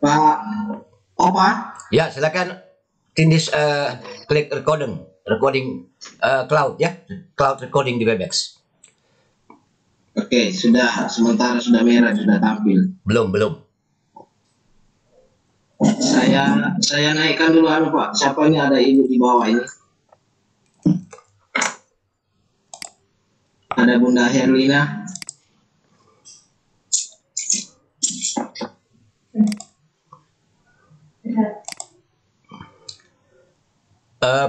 Pak Opa. Ya, silakan finish klik recording cloud ya, cloud recording di Webex. Oke, sudah sementara sudah merah, sudah tampil. Belum. Saya naikkan dulu Pak. Siapa ini, ada ibu di bawah ini? Ada Bunda Herlina.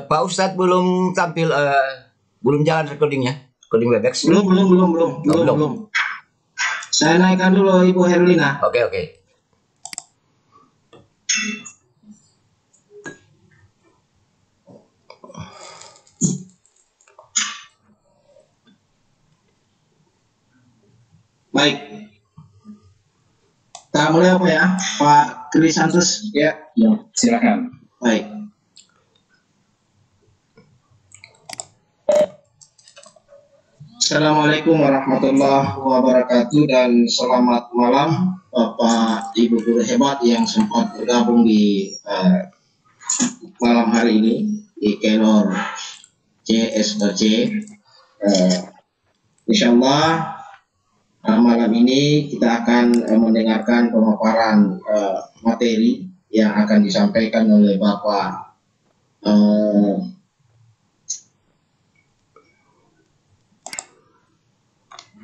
Pak Ustadz belum tampil, belum jalan recording Webex. Belum. Saya naikkan dulu Ibu Herlina. Oke. Baik. Kita mulai apa ya, Pak Krisantus? Ya, silakan. Baik. Assalamualaikum warahmatullahi wabarakatuh dan selamat malam Bapak Ibu guru hebat yang sempat bergabung di malam hari ini di Kelor CSOC. Insyaallah malam ini kita akan mendengarkan pemaparan materi yang akan disampaikan oleh Bapak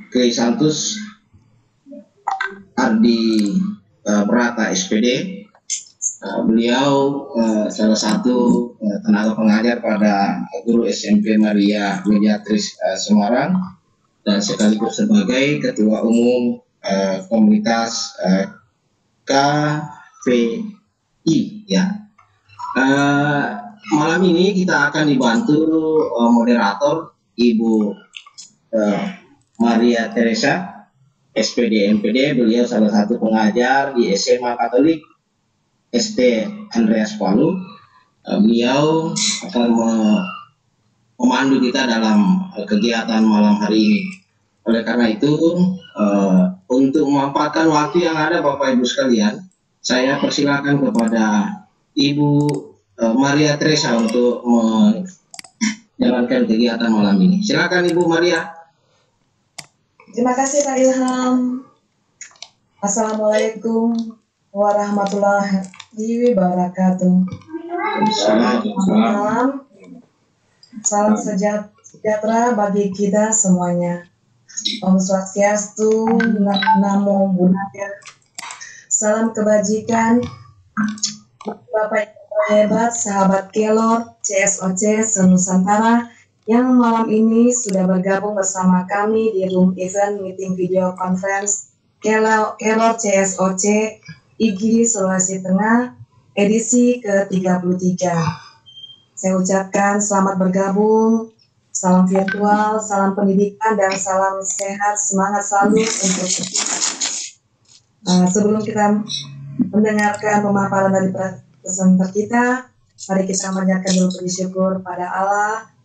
Krisantus Ardi Brata SPD. Beliau salah satu tenaga pengajar pada guru SMP Maria Mediatris Semarang dan sekaligus sebagai ketua umum komunitas KVI ya. Malam ini kita akan dibantu moderator Ibu Maria Teresa SPD MPD. Beliau salah satu pengajar di SMA Katolik ST Andreas Palu. Beliau akan memandu kita dalam kegiatan malam hari ini. Oleh karena itu, untuk memanfaatkan waktu yang ada Bapak Ibu sekalian, saya persilakan kepada Ibu Maria Teresa untuk menjalankan kegiatan malam ini. Silakan Ibu Maria. Terima kasih Pak Ilham. Assalamualaikum warahmatullahi wabarakatuh. Selamat malam. Salam sejahtera bagi kita semuanya. Om Swastiastu, Namo Buddhaya. Salam kebajikan, Bapak Ibu hebat, sahabat Kelor CSOC Senusantara yang malam ini sudah bergabung bersama kami di room event meeting video conference Kelor CSOC IGD Sulawesi Tengah edisi ke-33. Saya ucapkan selamat bergabung, salam virtual, salam pendidikan, dan salam sehat, semangat selalu untuk kita. Sebelum kita mendengarkan pemaparan dari presenter kita, mari kita menyatakan dulu puji syukur pada Allah.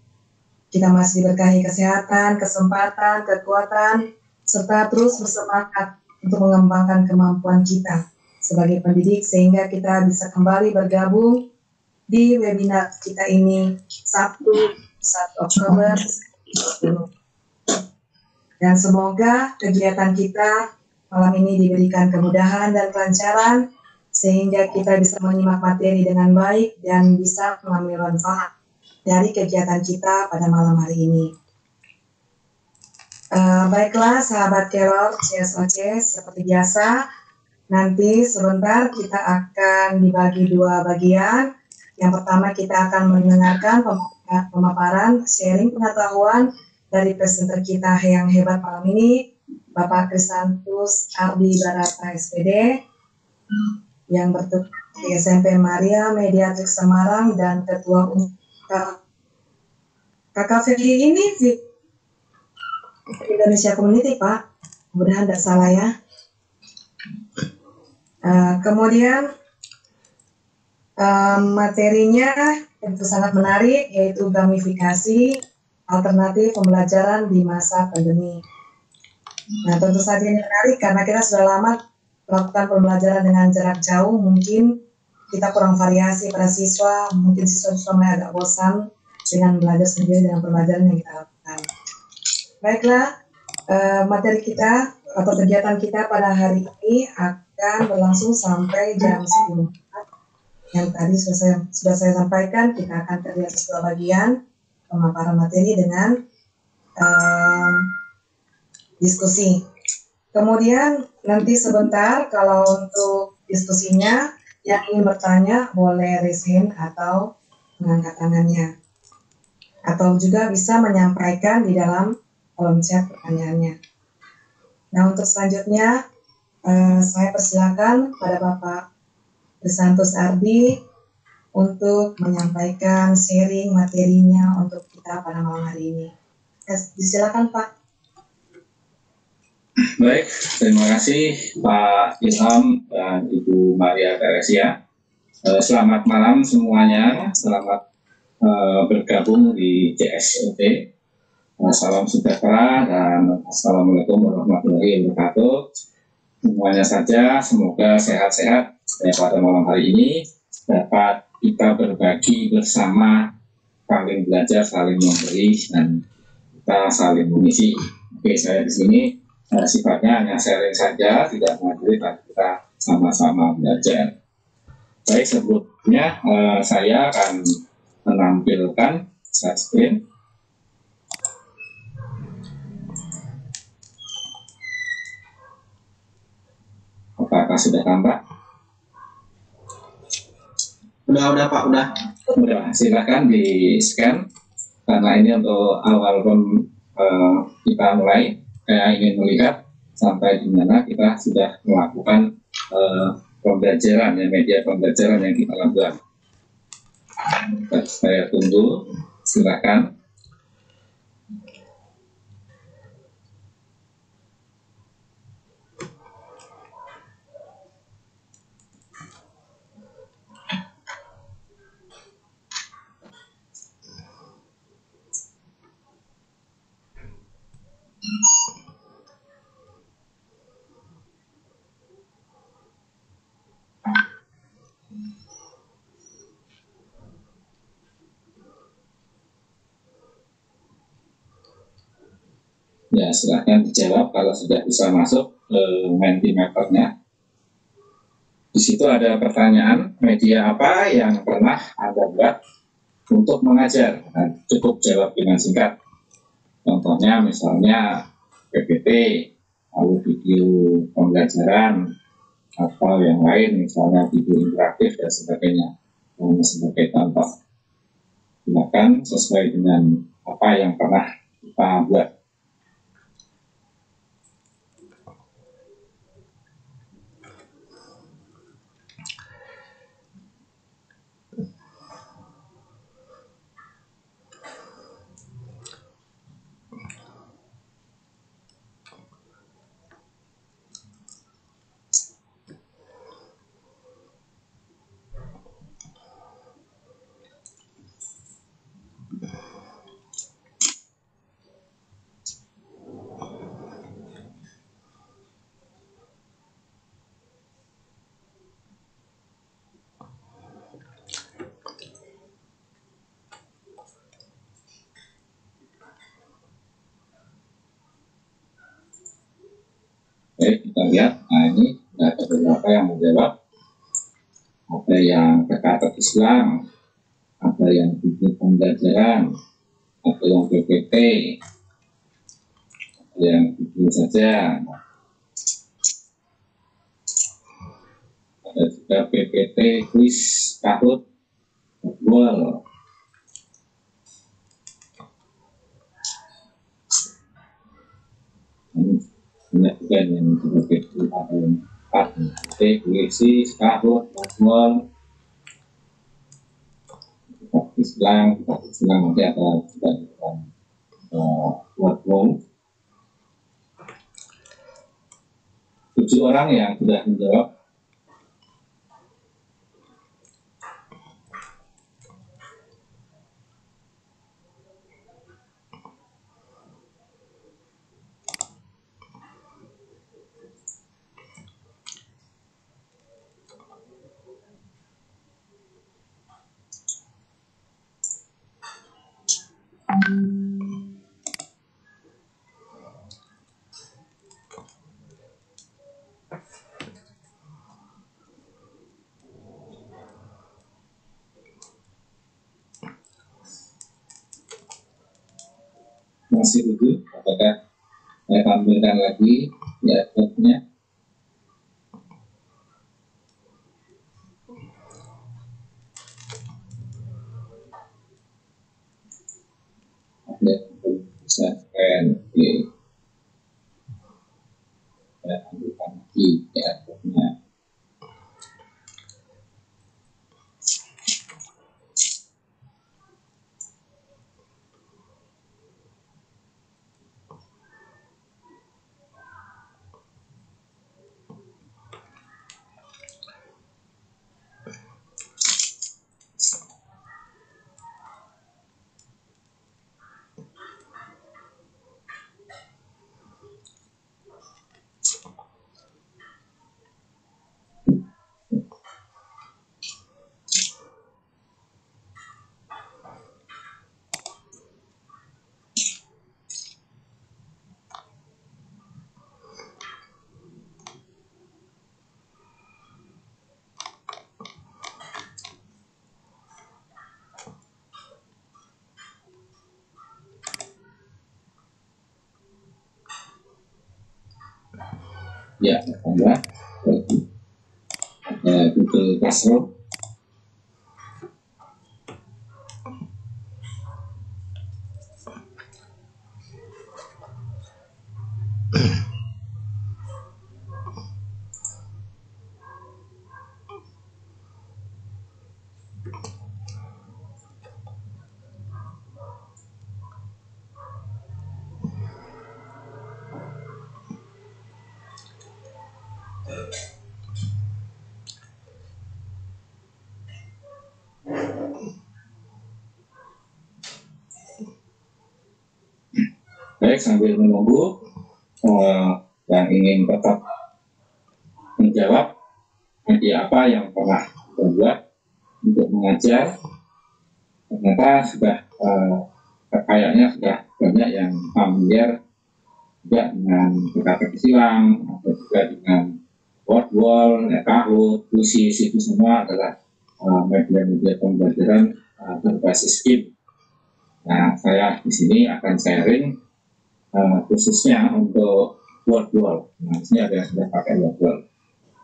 Kita masih diberkahi kesehatan, kesempatan, kekuatan, serta terus bersemangat untuk mengembangkan kemampuan kita sebagai pendidik sehingga kita bisa kembali bergabung di webinar kita ini Sabtu 1 Oktober 2020. Dan semoga kegiatan kita malam ini diberikan kemudahan dan kelancaran sehingga kita bisa menyimak materi dengan baik dan bisa mengambil manfaat dari kegiatan kita pada malam hari ini. Baiklah sahabat Kelor CSOC, seperti biasa nanti sebentar kita akan dibagi dua bagian. Yang pertama kita akan mendengarkan pemaparan sharing pengetahuan dari presenter kita yang hebat malam ini, Bapak Krisantus Ardi Brata SPD yang bertugas di SMP Maria Mediatrik Semarang dan ketua umum KKVI ini Indonesia Community, Pak. Mudah-mudahan tidak salah ya. Kemudian materinya tentu sangat menarik, yaitu gamifikasi alternatif pembelajaran di masa pandemi. Nah, tentu saja ini menarik karena kita sudah lama melakukan pembelajaran dengan jarak jauh, mungkin kita kurang variasi pada siswa, mungkin siswa-siswa mulai agak bosan dengan belajar sendiri dengan pembelajaran yang kita lakukan. Baiklah, materi kita atau kegiatan kita pada hari ini akan berlangsung sampai jam 10. Yang tadi sudah saya sampaikan, kita akan terdiri atas 2 bagian, pemaparan materi dengan diskusi. Kemudian nanti sebentar kalau untuk diskusinya yang ingin bertanya boleh raise hand atau mengangkat tangannya. Atau juga bisa menyampaikan di dalam kolom chat pertanyaannya. Nah, untuk selanjutnya saya persilakan pada Bapak Krisantus Ardi untuk menyampaikan sharing materinya untuk kita pada malam hari ini. Silakan Pak. Baik, terima kasih Pak Ilham dan Ibu Maria Teresia. Selamat malam semuanya, selamat bergabung di CSOT. Salam sejahtera dan Assalamualaikum warahmatullahi wabarakatuh. Semuanya saja, semoga sehat-sehat pada malam hari ini dapat kita berbagi bersama, saling belajar, saling memberi, dan kita saling mengisi. Oke, saya di sini sifatnya hanya sharing saja, tidak mengakhiri, tapi kita sama-sama belajar. Baik, sebelumnya saya akan menampilkan slide screen. Apakah sudah tampak? Udah Pak, udah. Udah, silakan di scan karena ini untuk awal kita mulai. Saya ingin melihat sampai di mana kita sudah melakukan pembelajaran, ya, media pembelajaran yang kita lakukan. Saya tunggu, silakan. Ya, silakan dijawab kalau sudah bisa masuk ke Mentimeternya. Di situ ada pertanyaan, media apa yang pernah Anda buat untuk mengajar? Nah, cukup jawab dengan singkat. Contohnya misalnya PPT, lalu video pembelajaran, atau yang lain, misalnya video interaktif dan sebagainya. Sebagai contoh, silakan sesuai dengan apa yang pernah kita buat. Baik, kita lihat. Nah, ini ada beberapa yang menjawab. Ada yang PKT Islam, ada yang video pembelajaran, ada yang PPT, ada yang video saja, ada juga PPT kuis Kahoot jadwal. Banyak juga yang sebagai ada yang PPT kuisi Kahoot jadwal. Islam nanti ada juga buat wall. 7 orang yang sudah menjawab. masih dulu, apakah saya tampilkan lagi ya adnya. Bisa PNG ya, ambilkan lagi ya adnya. Ya, ada Google Classroom. Baik, sambil menunggu yang ingin tetap menjawab media apa yang pernah dibuat untuk mengajar, ternyata sudah kayaknya sudah banyak yang familiar juga dengan teka-teki silang atau juga dengan word wall, Kahoot, Quizizz, itu semua adalah media-media pembelajaran berbasis game. Nah, saya di sini akan sharing khususnya untuk word wall. Nah, di sini ada yang sudah pakai word wall.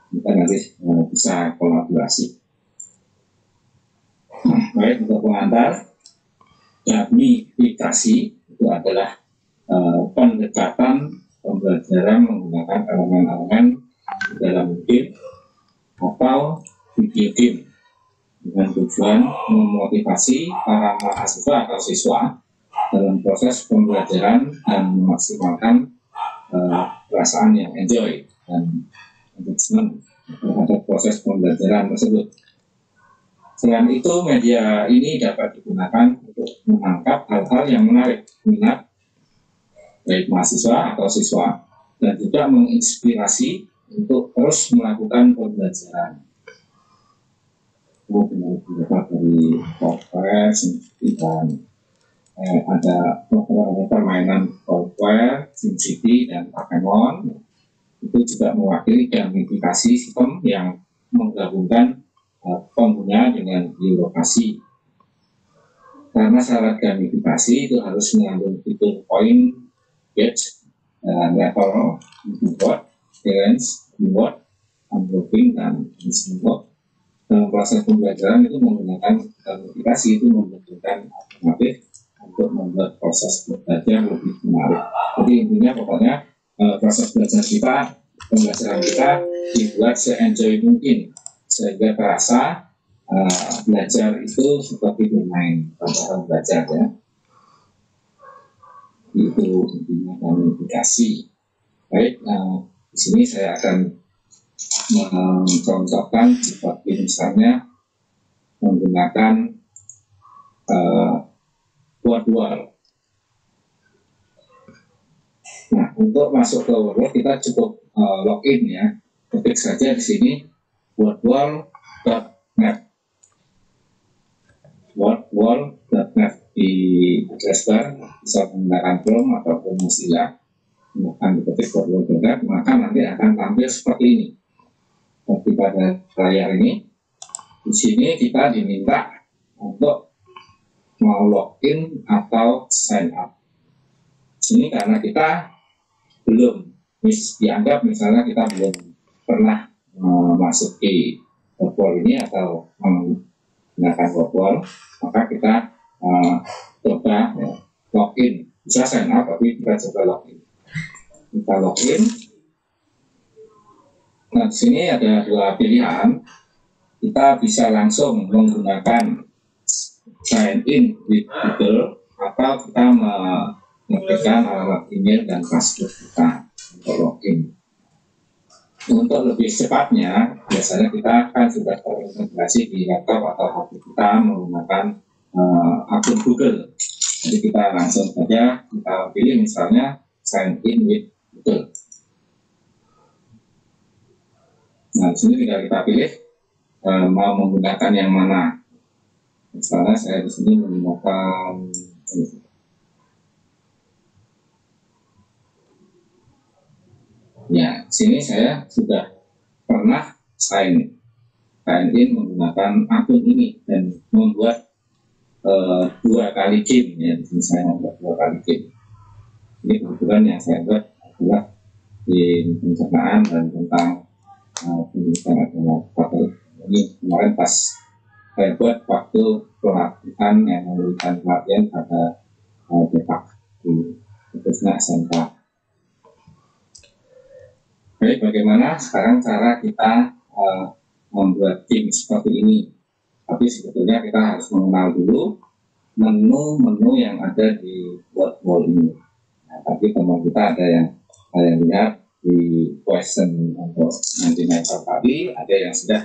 Kita nanti bisa kolaborasi. Baik, untuk pengantar, gamifikasi itu adalah pendekatan pembelajaran menggunakan elemen-elemen di dalam game atau video game dengan tujuan memotivasi para mahasiswa atau siswa dalam proses pembelajaran dan memaksimalkan perasaan yang enjoy dan engagement terhadap proses pembelajaran tersebut. Selain itu, media ini dapat digunakan untuk menangkap hal-hal yang menarik minat baik mahasiswa atau siswa dan juga menginspirasi untuk terus melakukan pembelajaran. Dapat dari software dan ada permainan software, SimCity dan Pokemon. Itu juga mewakili gamifikasi sistem yang menggabungkan pengguna dengan geolokasi. Karena syarat gamifikasi itu harus mengandung fitur poin, gauge, level, reward, challenge, reward, unblocking, dan mode. Dalam proses pembelajaran itu menggunakan gamifikasi itu membutuhkan alternatif untuk membuat proses belajar lebih menarik. Jadi intinya pokoknya proses belajar kita, pembelajaran kita dibuat se-enjoy mungkin sehingga terasa belajar itu seperti bermain tanpa belajar ya. Itu intinya gamifikasi. Baik, di sini saya akan mencontohkan seperti misalnya menggunakan word wall. Nah, untuk masuk ke word wall kita cukup login ya. Ketik saja di sini wordwall.net. wordwall.net di address bar bisa menggunakan Chrome ataupun Mozilla. Akan diketik wordwall.net, maka nanti akan tampil seperti ini. Seperti pada layar ini, di sini kita diminta untuk mau login atau sign up. Ini karena kita belum dianggap misalnya kita belum pernah memasuki workflow ini atau menggunakan workflow, maka kita coba login. Bisa sign up, tapi kita coba login. Kita login. Nah, di sini ada dua pilihan. Kita bisa langsung menggunakan sign in with Google, atau kita memberikan alamat email dan password kita untuk login. Untuk lebih cepatnya, biasanya kita kan sudah terintegrasi di laptop atau HP kita menggunakan akun Google. Jadi kita langsung saja kita pilih misalnya sign in with Google. Nah, di sini tinggal kita pilih mau menggunakan yang mana. Misalnya saya di sini menggunakan ini. Ya, sini saya sudah pernah sign in menggunakan akun ini dan membuat 2 kali game ya. Di sini saya membuat 2 kali game. Ini kebetulan yang saya buat adalah di pencernaan dan tentang pendidikan agama Katolik. Ini kemarin pas saya buat waktu pelatihan yang memberikan pelatihan pada Depak di khususnya SMK. Baik, bagaimana sekarang cara kita membuat game seperti ini? Tapi sebetulnya kita harus mengenal dulu menu-menu yang ada di workflow ini. Nah, tadi teman kita ada yang saya lihat di question untuk Mentimeter tadi, ada yang sudah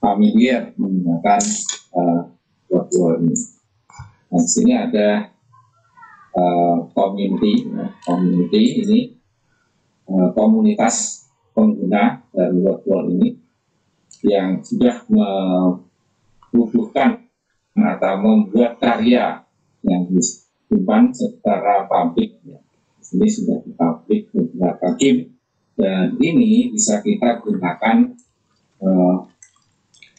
familiar menggunakan workflow ini. Nah, di sini ada community ini. Komunitas pengguna dari workflow ini yang sudah membutuhkan atau membuat karya yang disimpan secara publik. Ini sudah dipublik beberapa game dan ini bisa kita gunakan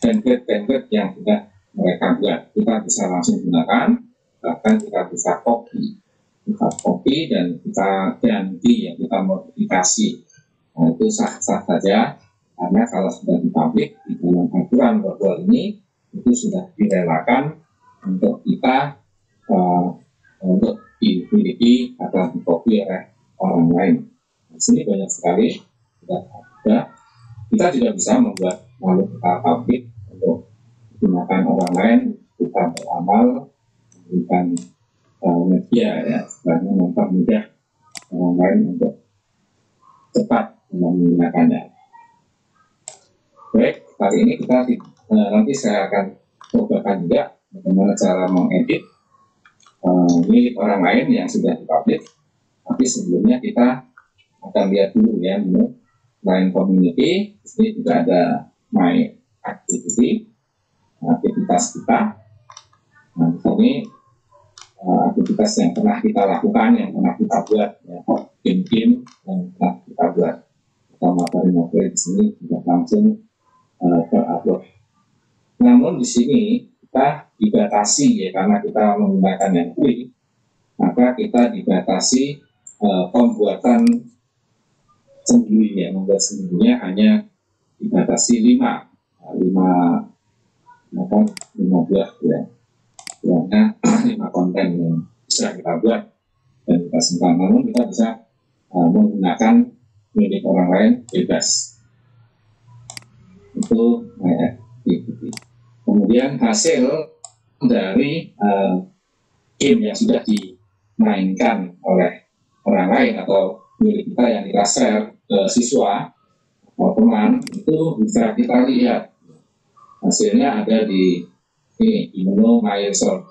template yang sudah mereka buat. Kita bisa langsung gunakan, bahkan kita bisa copy dan kita ganti, ya, kita modifikasi. Nah, itu sah-sah saja karena kalau sudah dipublik di dalam aturan workflow ini itu sudah direlakan untuk kita untuk dimiliki atau dikopi oleh orang lain. Di sini banyak sekali sudah ada. Kita juga bisa membuat lalu kita publik untuk digunakan orang lain, kita beramal memberikan media ya, sebenarnya mempermudah orang lain untuk cepat menggunakannya. Baik, kali ini kita nanti saya akan cobakan juga bagaimana cara mengedit milik orang lain yang sudah dipublish. Tapi sebelumnya kita akan lihat dulu ya menu line community. Di sini juga ada my activity, aktivitas kita. Nah, di sini aktivitas yang pernah kita lakukan, yang pernah kita buat, ya, game-game yang pernah kita buat. Kita materi-materi di sini tidak langsung terupload. Namun di sini kita dibatasi ya, karena kita menggunakan yang free, maka kita dibatasi pembuatan sendiri ya, membuat sendirinya hanya dibatasi 5 buah ya. Karena 5 konten yang bisa kita buat dan kita simpan, namun kita bisa menggunakan milik orang lain bebas. Itu activity. Kemudian hasil dari game yang sudah dimainkan oleh orang lain atau milik kita yang kita share ke siswa atau teman, itu bisa kita lihat hasilnya ada di ini di menu My Result.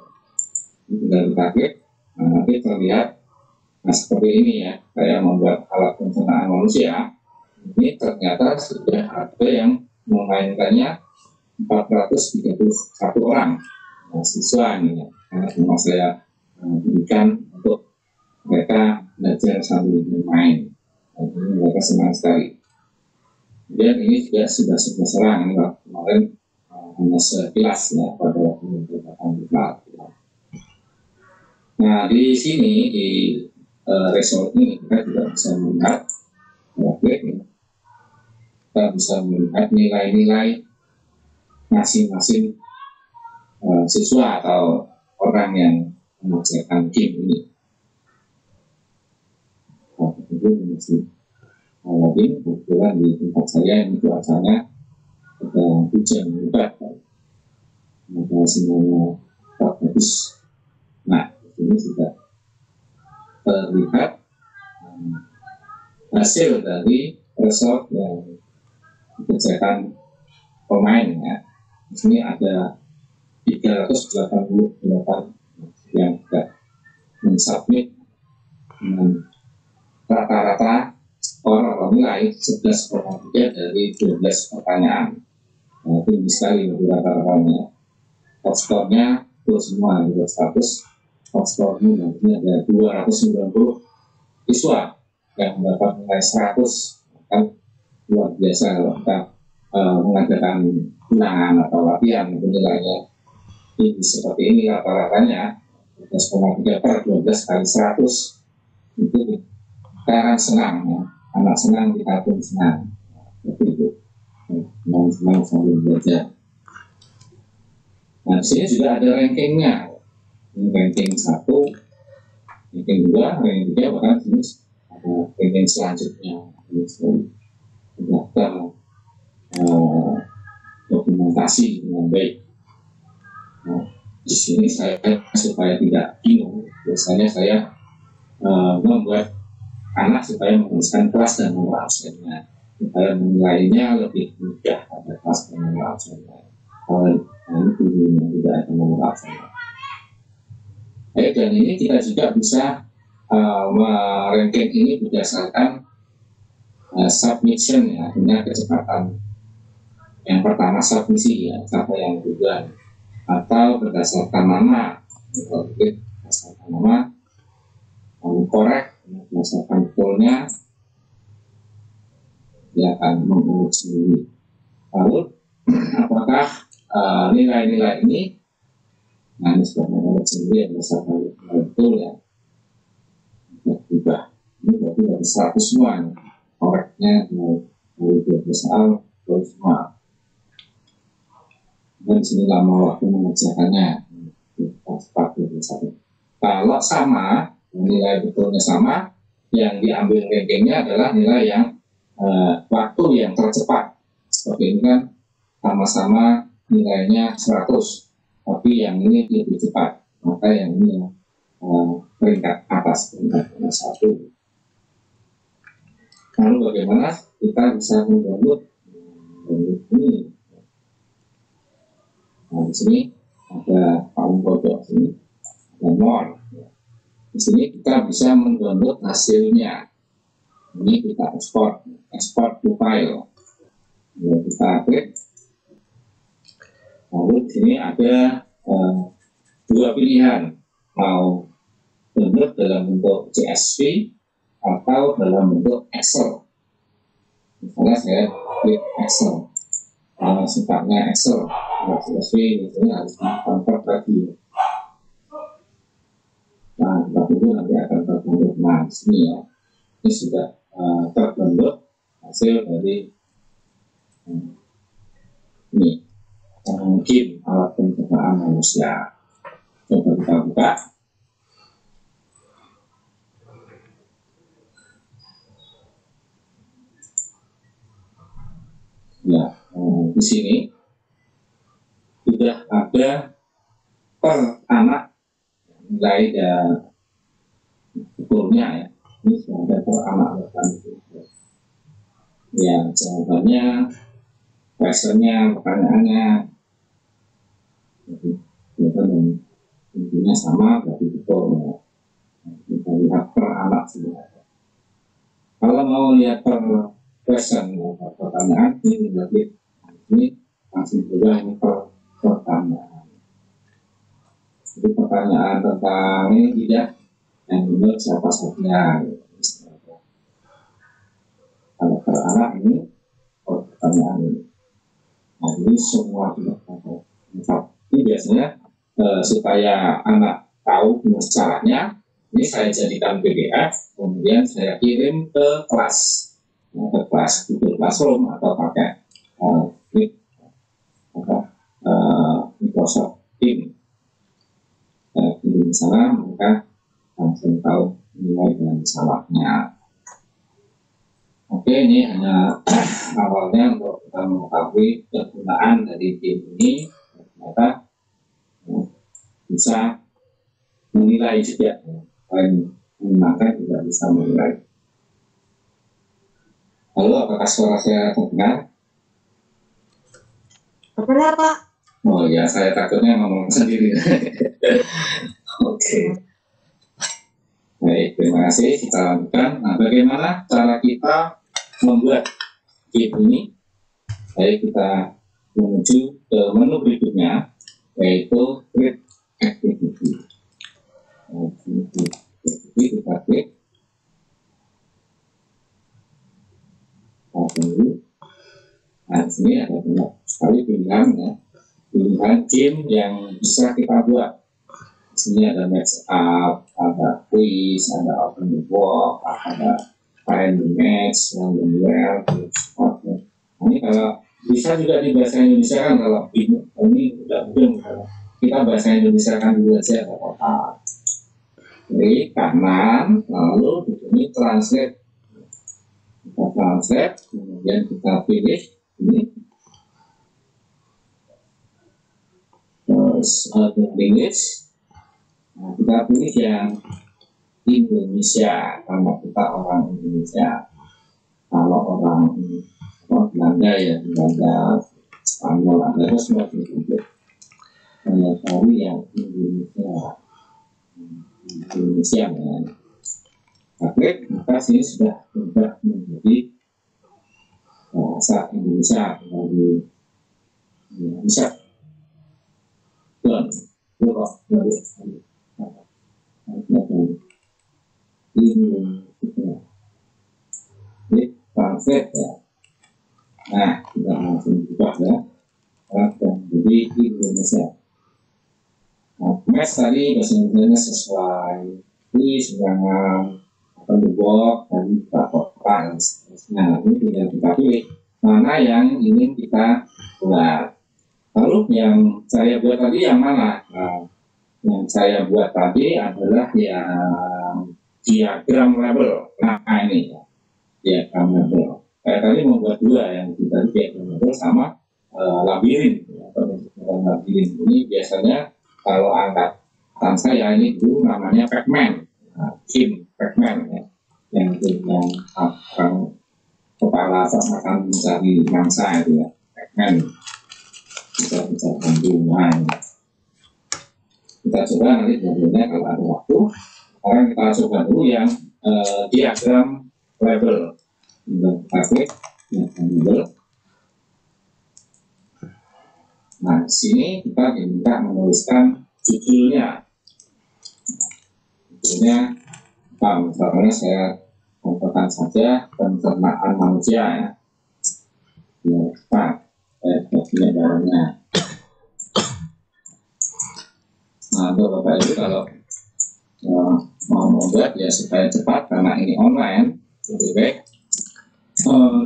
Ini tinggal kita klik, nah, nanti terlihat seperti ini ya, saya membuat alat pencernaan manusia. Ini ternyata sudah ada yang memainkannya 431 orang, nah, siswa ini ya, karena semua saya berikan untuk mereka belajar sambil bermain. Nah, ini mereka senang sekali. Kemudian ini juga sudah serang ini kemarin hanya sekilas ya pada waktu kita. Nah, di sini di result ini kita juga bisa melihat kita bisa melihat nilai-nilai masing-masing siswa atau orang yang mengerjakan game ini. Lagi kebetulan di tempat saya ini cuacanya ada hujan lebat, maka semuanya bagus. Nah, ini sudah terlihat hasil dari result yang dikerjakan pemain ya. Di sini ada 388 yang sudah mensubmit dengan rata-rata skor atau nilai 11,3 dari 12 pertanyaan. Nah, tinggi sekali untuk rata-ratanya. Top skornya itu semua di 100. Top skornya nanti ada 290 siswa yang mendapat nilai 100. Kan luar biasa kalau kita mengadakan ulangan atau latihan nilainya ini seperti ini rata-ratanya 12,3 per 12 kali 100 itu kita akan senang ya. Anak senang kita pun senang seperti itu, senang sambil belajar. Nah, di sini juga ada rankingnya, ini ranking 1, ranking 2, ranking 3, bahkan ini ada ranking selanjutnya. Daftar dokumentasi dengan baik. Nah, di sini saya supaya tidak bingung, biasanya saya membuat anak supaya menuliskan kelas dan nomor absennya, supaya menilainya lebih mudah pada kelas dan nomor absennya. Kalau ini dulunya tidak ada nomor absennya. Dan ini kita juga bisa meranking ini berdasarkan submission ya, artinya kecepatan. Yang pertama submisi ya, siapa yang duluan, atau berdasarkan nama, berdasarkan nama, korek, berdasarkan betulnya, dia akan mengungut sendiri. Lalu, apakah nilai-nilai ini, nah ini sudah mengungut sendiri berdasarkan betul ya, berubah. Ini berarti dari 100 semua, koreknya dari 12 soal, terus semua. Dan di sini lama waktu mengerjakannya, kalau sama, nilai betulnya sama, yang diambil rankingnya adalah nilai yang waktu yang tercepat. Seperti ini kan sama-sama nilainya 100, tapi yang ini lebih cepat, maka yang ini peringkat atas, peringkat 1. Lalu bagaimana kita bisa mendownload ini? Nah, di sini ada paling pojok sini, ada more. Di sini kita bisa mendownload hasilnya. Ini kita export to file. Ya, kita klik. Lalu di sini ada dua pilihan, mau download dalam bentuk CSV atau dalam bentuk Excel. Misalnya saya klik Excel. Sifatnya Excel, CSV biasanya harus dikonvert lagi. Nah, tapi itu nanti akan terdownload. Nah, di sini ya, ini sudah terdownload hasil dari ini game alat pencernaan manusia. Coba kita buka. Ya, di sini sudah ada per anak nilai betulnya ya. Ini sudah ada per anak ya, jawabannya, questionnya, pertanyaannya, jadi intinya sama, berarti betul ya. Kita lihat per anak sebenarnya. Kalau mau lihat per question ya, per pertanyaan ini berarti ini langsung juga ini per pertanyaan. Jadi pertanyaan tentang ini tidak yang benar siapa saja. Kalau per anak ini pertanyaan ini. Nah, ini semua tidak lengkap. Ini biasanya supaya anak tahu gimana caranya, Ini saya jadikan PDF, kemudian saya kirim ke kelas, Google Classroom atau pakai Microsoft Teams. Kirim sana, mereka langsung tahu nilai dan salahnya. Oke, ini hanya awalnya untuk kita mengetahui kegunaan dari game ini. Ternyata bisa menilai juga, selain menyenangkan juga bisa menilai. Lalu apakah suara saya terdengar? Terdengar, Pak. Oh ya, saya takutnya ngomong sendiri. Oke. Baik, terima kasih. Kita lanjutkan. Nah, bagaimana cara kita membuat game ini? Baik, kita menuju ke menu berikutnya, yaitu Create Activity. Jadi kita klik. Nah, di sini ada banyak sekali pilihan, ya. Pilihan game yang bisa kita buat. Di sini ada match up, ada quiz, ada open the book, ada find the match, random well, ini kalau bisa juga di bahasa Indonesia kan, kalau ini udah mungkin kita bahasa Indonesia kan dulu aja nggak apa-apa. Klik kanan, lalu di sini translate. Kita translate, kemudian kita pilih ini. Terus English. Nah, kita pilih yang Indonesia, kalau kita orang Indonesia. Kalau orang Belanda ya, Belanda, Spanyol, ada semua itu. Saya cari yang Indonesia. Ya. Klik, maka sini sudah berubah menjadi bahasa Indonesia dari bisa ini translate ya. Nah, kita langsung buka ya. Jadi Indonesia. Nah, match tadi bahasa Indonesia sesuai quiz, jangan pendebok dan kota dan seterusnya. Ini tinggal kita pilih mana yang ingin kita buat. Lalu yang saya buat tadi yang mana? Nah, yang saya buat tadi adalah yang diagram label. Nah, ini ya, diagram label. Saya tadi membuat dua, yang tadi diagram label sama labirin. Labirin ini biasanya kalau angkatan saya ini dulu namanya Pac-Man, game Pac-Man ya, yang kepala makan mencari mangsa itu ya, Pac-Man. Bisa bantuan. Kita coba nanti modelnya kalau ada waktu. Sekarang kita coba dulu yang diagram label. Kita klik diagram label. Nah, di sini kita diminta menuliskan judulnya. Judulnya apa? Misalnya saya contohkan saja pencernaan manusia ya. Ya, Pak. Punya barangnya. Nah, untuk Bapak Ibu kalau mau membuat ya supaya cepat karena ini online, lebih baik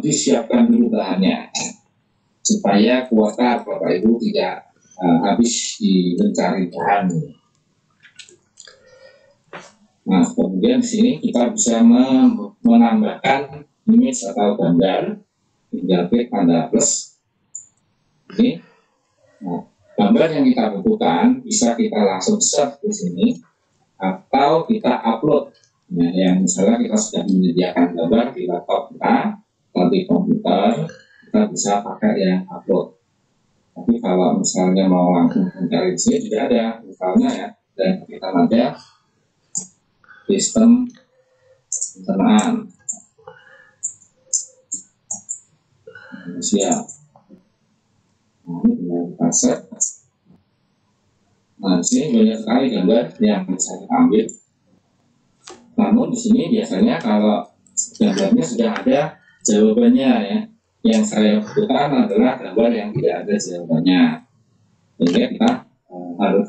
disiapkan dulu bahannya supaya kuota Bapak Ibu tidak habis di mencari bahan. Nah, kemudian di sini kita bisa menambahkan image atau gambar, tinggal klik tanda plus. Ini, nah, gambar yang kita butuhkan bisa kita langsung search di sini atau kita upload. Nah, yang misalnya kita sudah menyediakan gambar di laptop kita atau di komputer, kita bisa pakai yang upload. Tapi kalau misalnya mau langsung mencari di sini tidak ada, misalnya ya, dan kita ada sistem pencernaan manusia. Nah, ini tinggal kita set. Nah, di sini banyak sekali gambar yang bisa kita ambil. Namun di sini biasanya kalau gambarnya sudah ada jawabannya ya. Yang saya butuhkan adalah gambar yang tidak ada jawabannya. Sehingga kita harus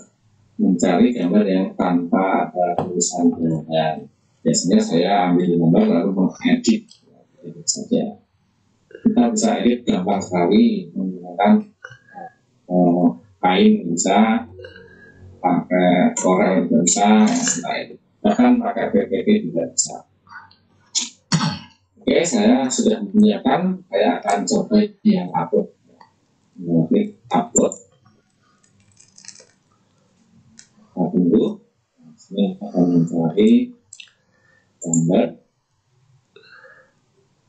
mencari gambar yang tanpa ada tulisan dan biasanya saya ambil gambar lalu mengedit saja. Kita bisa edit gampang sekali menggunakan kain bisa, pakai Corel juga bisa, bahkan pakai PPT juga bisa. Oke, saya sudah menyiapkan, saya akan coba yang upload. Klik upload. Kita tunggu. Ini akan mencari gambar.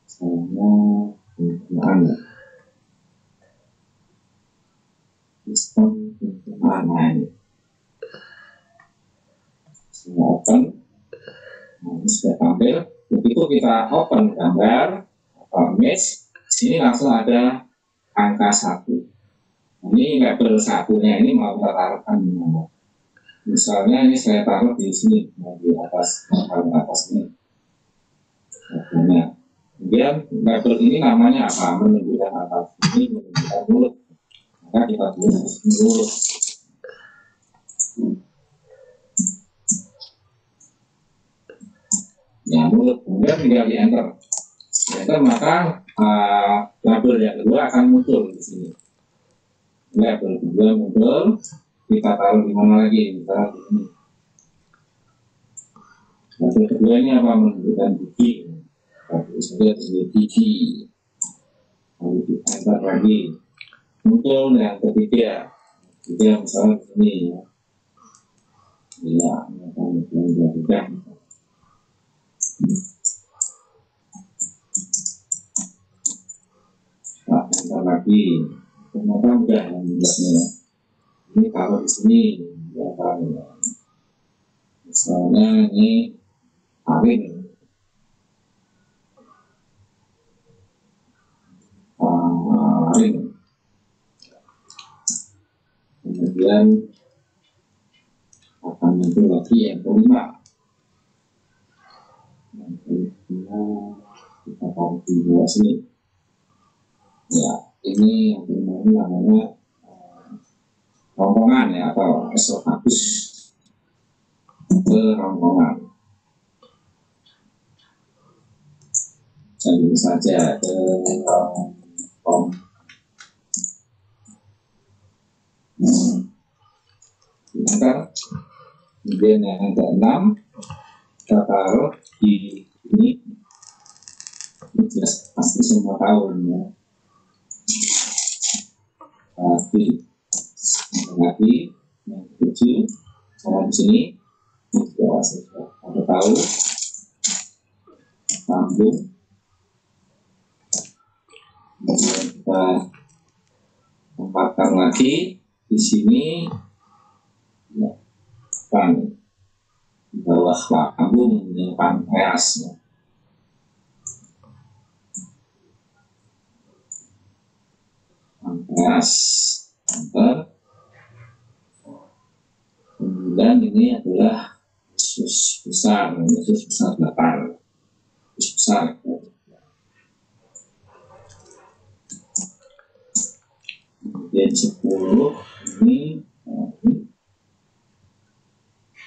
Sama penggunaan. Sistem penggunaan ini. Saya open. Nah, ini sudah tampil. Begitu kita open gambar atau image, sini langsung ada angka 1. Ini label satunya ini mau kita taruhkan di mana? Misalnya ini saya taruh di sini, di atas ini. Nah, kemudian label ini namanya apa? Menunjukkan atas ini, menunjukkan mulut. Maka kita tulis mulut. Ya, mulut. Kemudian tinggal di enter. Di enter maka label yang kedua akan muncul di sini. Label kedua muncul. Kita taruh di mana lagi? Kita taruh di sini. Label kedua ini apa? Menunjukkan gigi. Tapi sudah disebut gigi. Lalu di enter lagi. Muncul yang ketiga. Ketiga misalnya di sini. Ya, ini akan menjadikan. Nah, enter lagi. Ternyata mudah membuatnya. Ini taruh di sini, ya taruh. Misalnya ini Arin. Kemudian akan muncul lagi yang kelima. Yang kelima kita taruh di bawah sini. Ya, ini yang kelima ini namanya rongkongan ya, atau esophagus kerongkongan. Jadi saja kerongkongan. Kemudian yang ke-6 kita taruh di ini jelas pasti semua tahun ya. Lagi yang ke-7 sama di sini ada tahu sambung. Kemudian kita tempatkan lagi di sini ya, kan di bawah lambung yang pankreas ya. Pankreas kemudian ini adalah usus besar belakang, usus besar. Kemudian 10 ini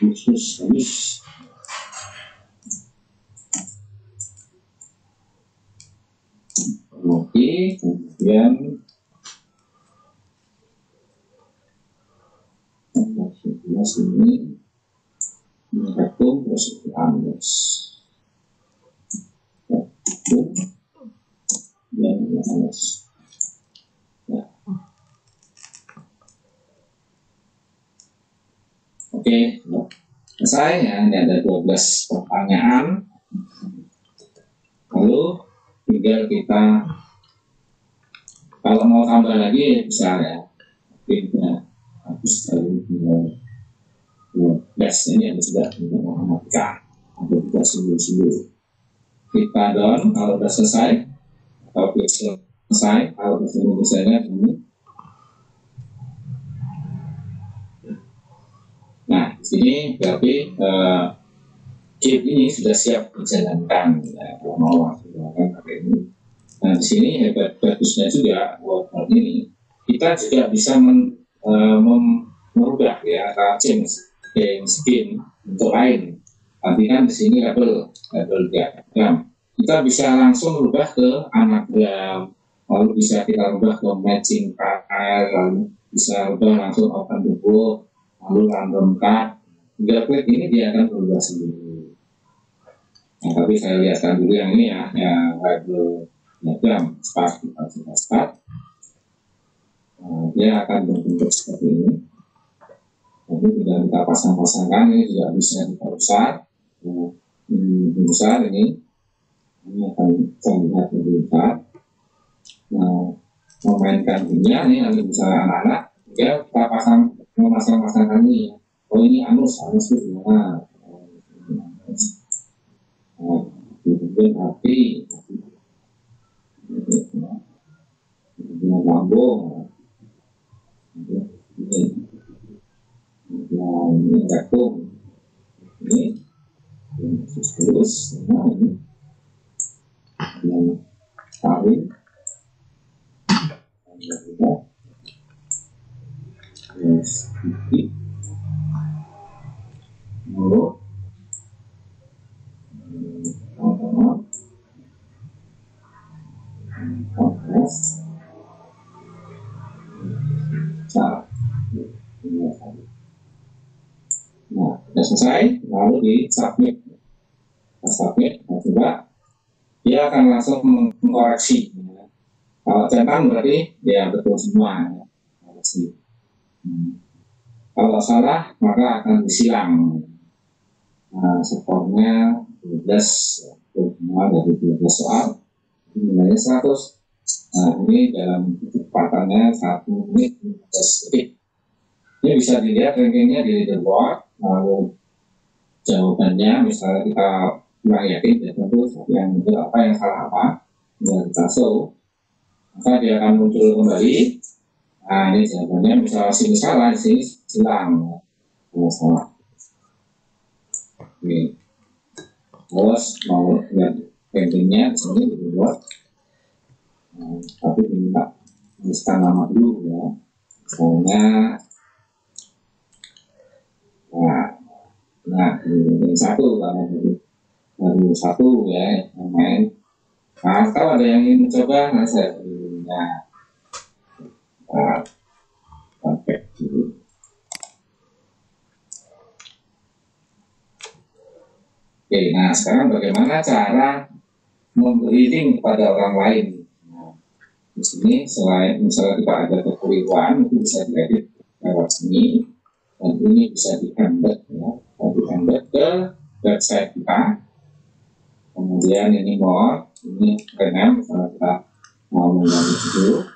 usus halus. Oke, kemudian ini rektum terus anus dan anus. Ya. Oke, selesai ya. Ini ada 12 pertanyaan. Lalu tinggal kita kalau mau tambah lagi bisa ya. Kita habis dari 12 ini yang sudah kita memastikan atau kita sungguh-sungguh. Kita down kalau sudah selesai atau klik selesai kalau bahasa Indonesia-nya ini. Nah, di sini berarti chip ini sudah siap dijalankan ya, kalau mau lakukan pakai ini. Nah, di sini hebat bagusnya juga wordboard ini kita juga bisa merubah ya, atau change skin untuk lain. Nanti kan di sini label diagram. Kita bisa langsung rubah ke anagram, lalu bisa kita rubah ke matching file, lalu bisa rubah langsung open the book, lalu random cut. Tinggal klik ini dia akan berubah sendiri. Nah, tapi saya lihatkan dulu yang ini ya, yang label diagram start, kita coba start. Nah, dia akan berbentuk seperti ini. Jadi tidak kita pasang-pasangkan, ini juga bisa kita besar. Nah, ini besar ini akan terlihat lebih besar. Nah, memainkan dunia ini nanti bisa anak-anak, ya kita memasang-pasangkan ini. Oh ini anus itu gimana? Nah, kemudian api, kemudian lambung, ini jagung, ini terus, nah ini kawin, terus gigi, mulut, otot, cara. Nah, sudah selesai, lalu di submit. Nah, submit, nah, coba dia akan langsung mengkoreksi. Kalau centang berarti ya betul semua. Ya. Koreksi. Kalau salah maka akan disilang. Nah, skornya 12, semua dari 12 soal, nilainya 100. Nah, ini dalam kecepatannya 1 menit 15 detik. Ini bisa dilihat rankingnya di leaderboard, lalu jawabannya misalnya kita kurang yakin ya tentu yang benar apa yang salah apa, dan kita show, maka dia akan muncul kembali. Nah ini jawabannya, misalnya sini salah, di sini silang, ya salah. Oke, terus mau lihat rankingnya di sini di leaderboard, tapi diminta tuliskan nama dulu ya, misalnya. Nah, ini satu karena baru satu ya yang main. Nah, kalau ada yang ingin mencoba, nah saya punya pakai dulu. Oke, nah sekarang bagaimana cara memberi link kepada orang lain? Nah, di sini selain misalnya kita ada kekeliruan, itu bisa diedit lewat sini. Dan ini bisa di-embed ya, di-embed ke website kita. Kemudian ini more, ini rename kalau kita mau mengganti judul,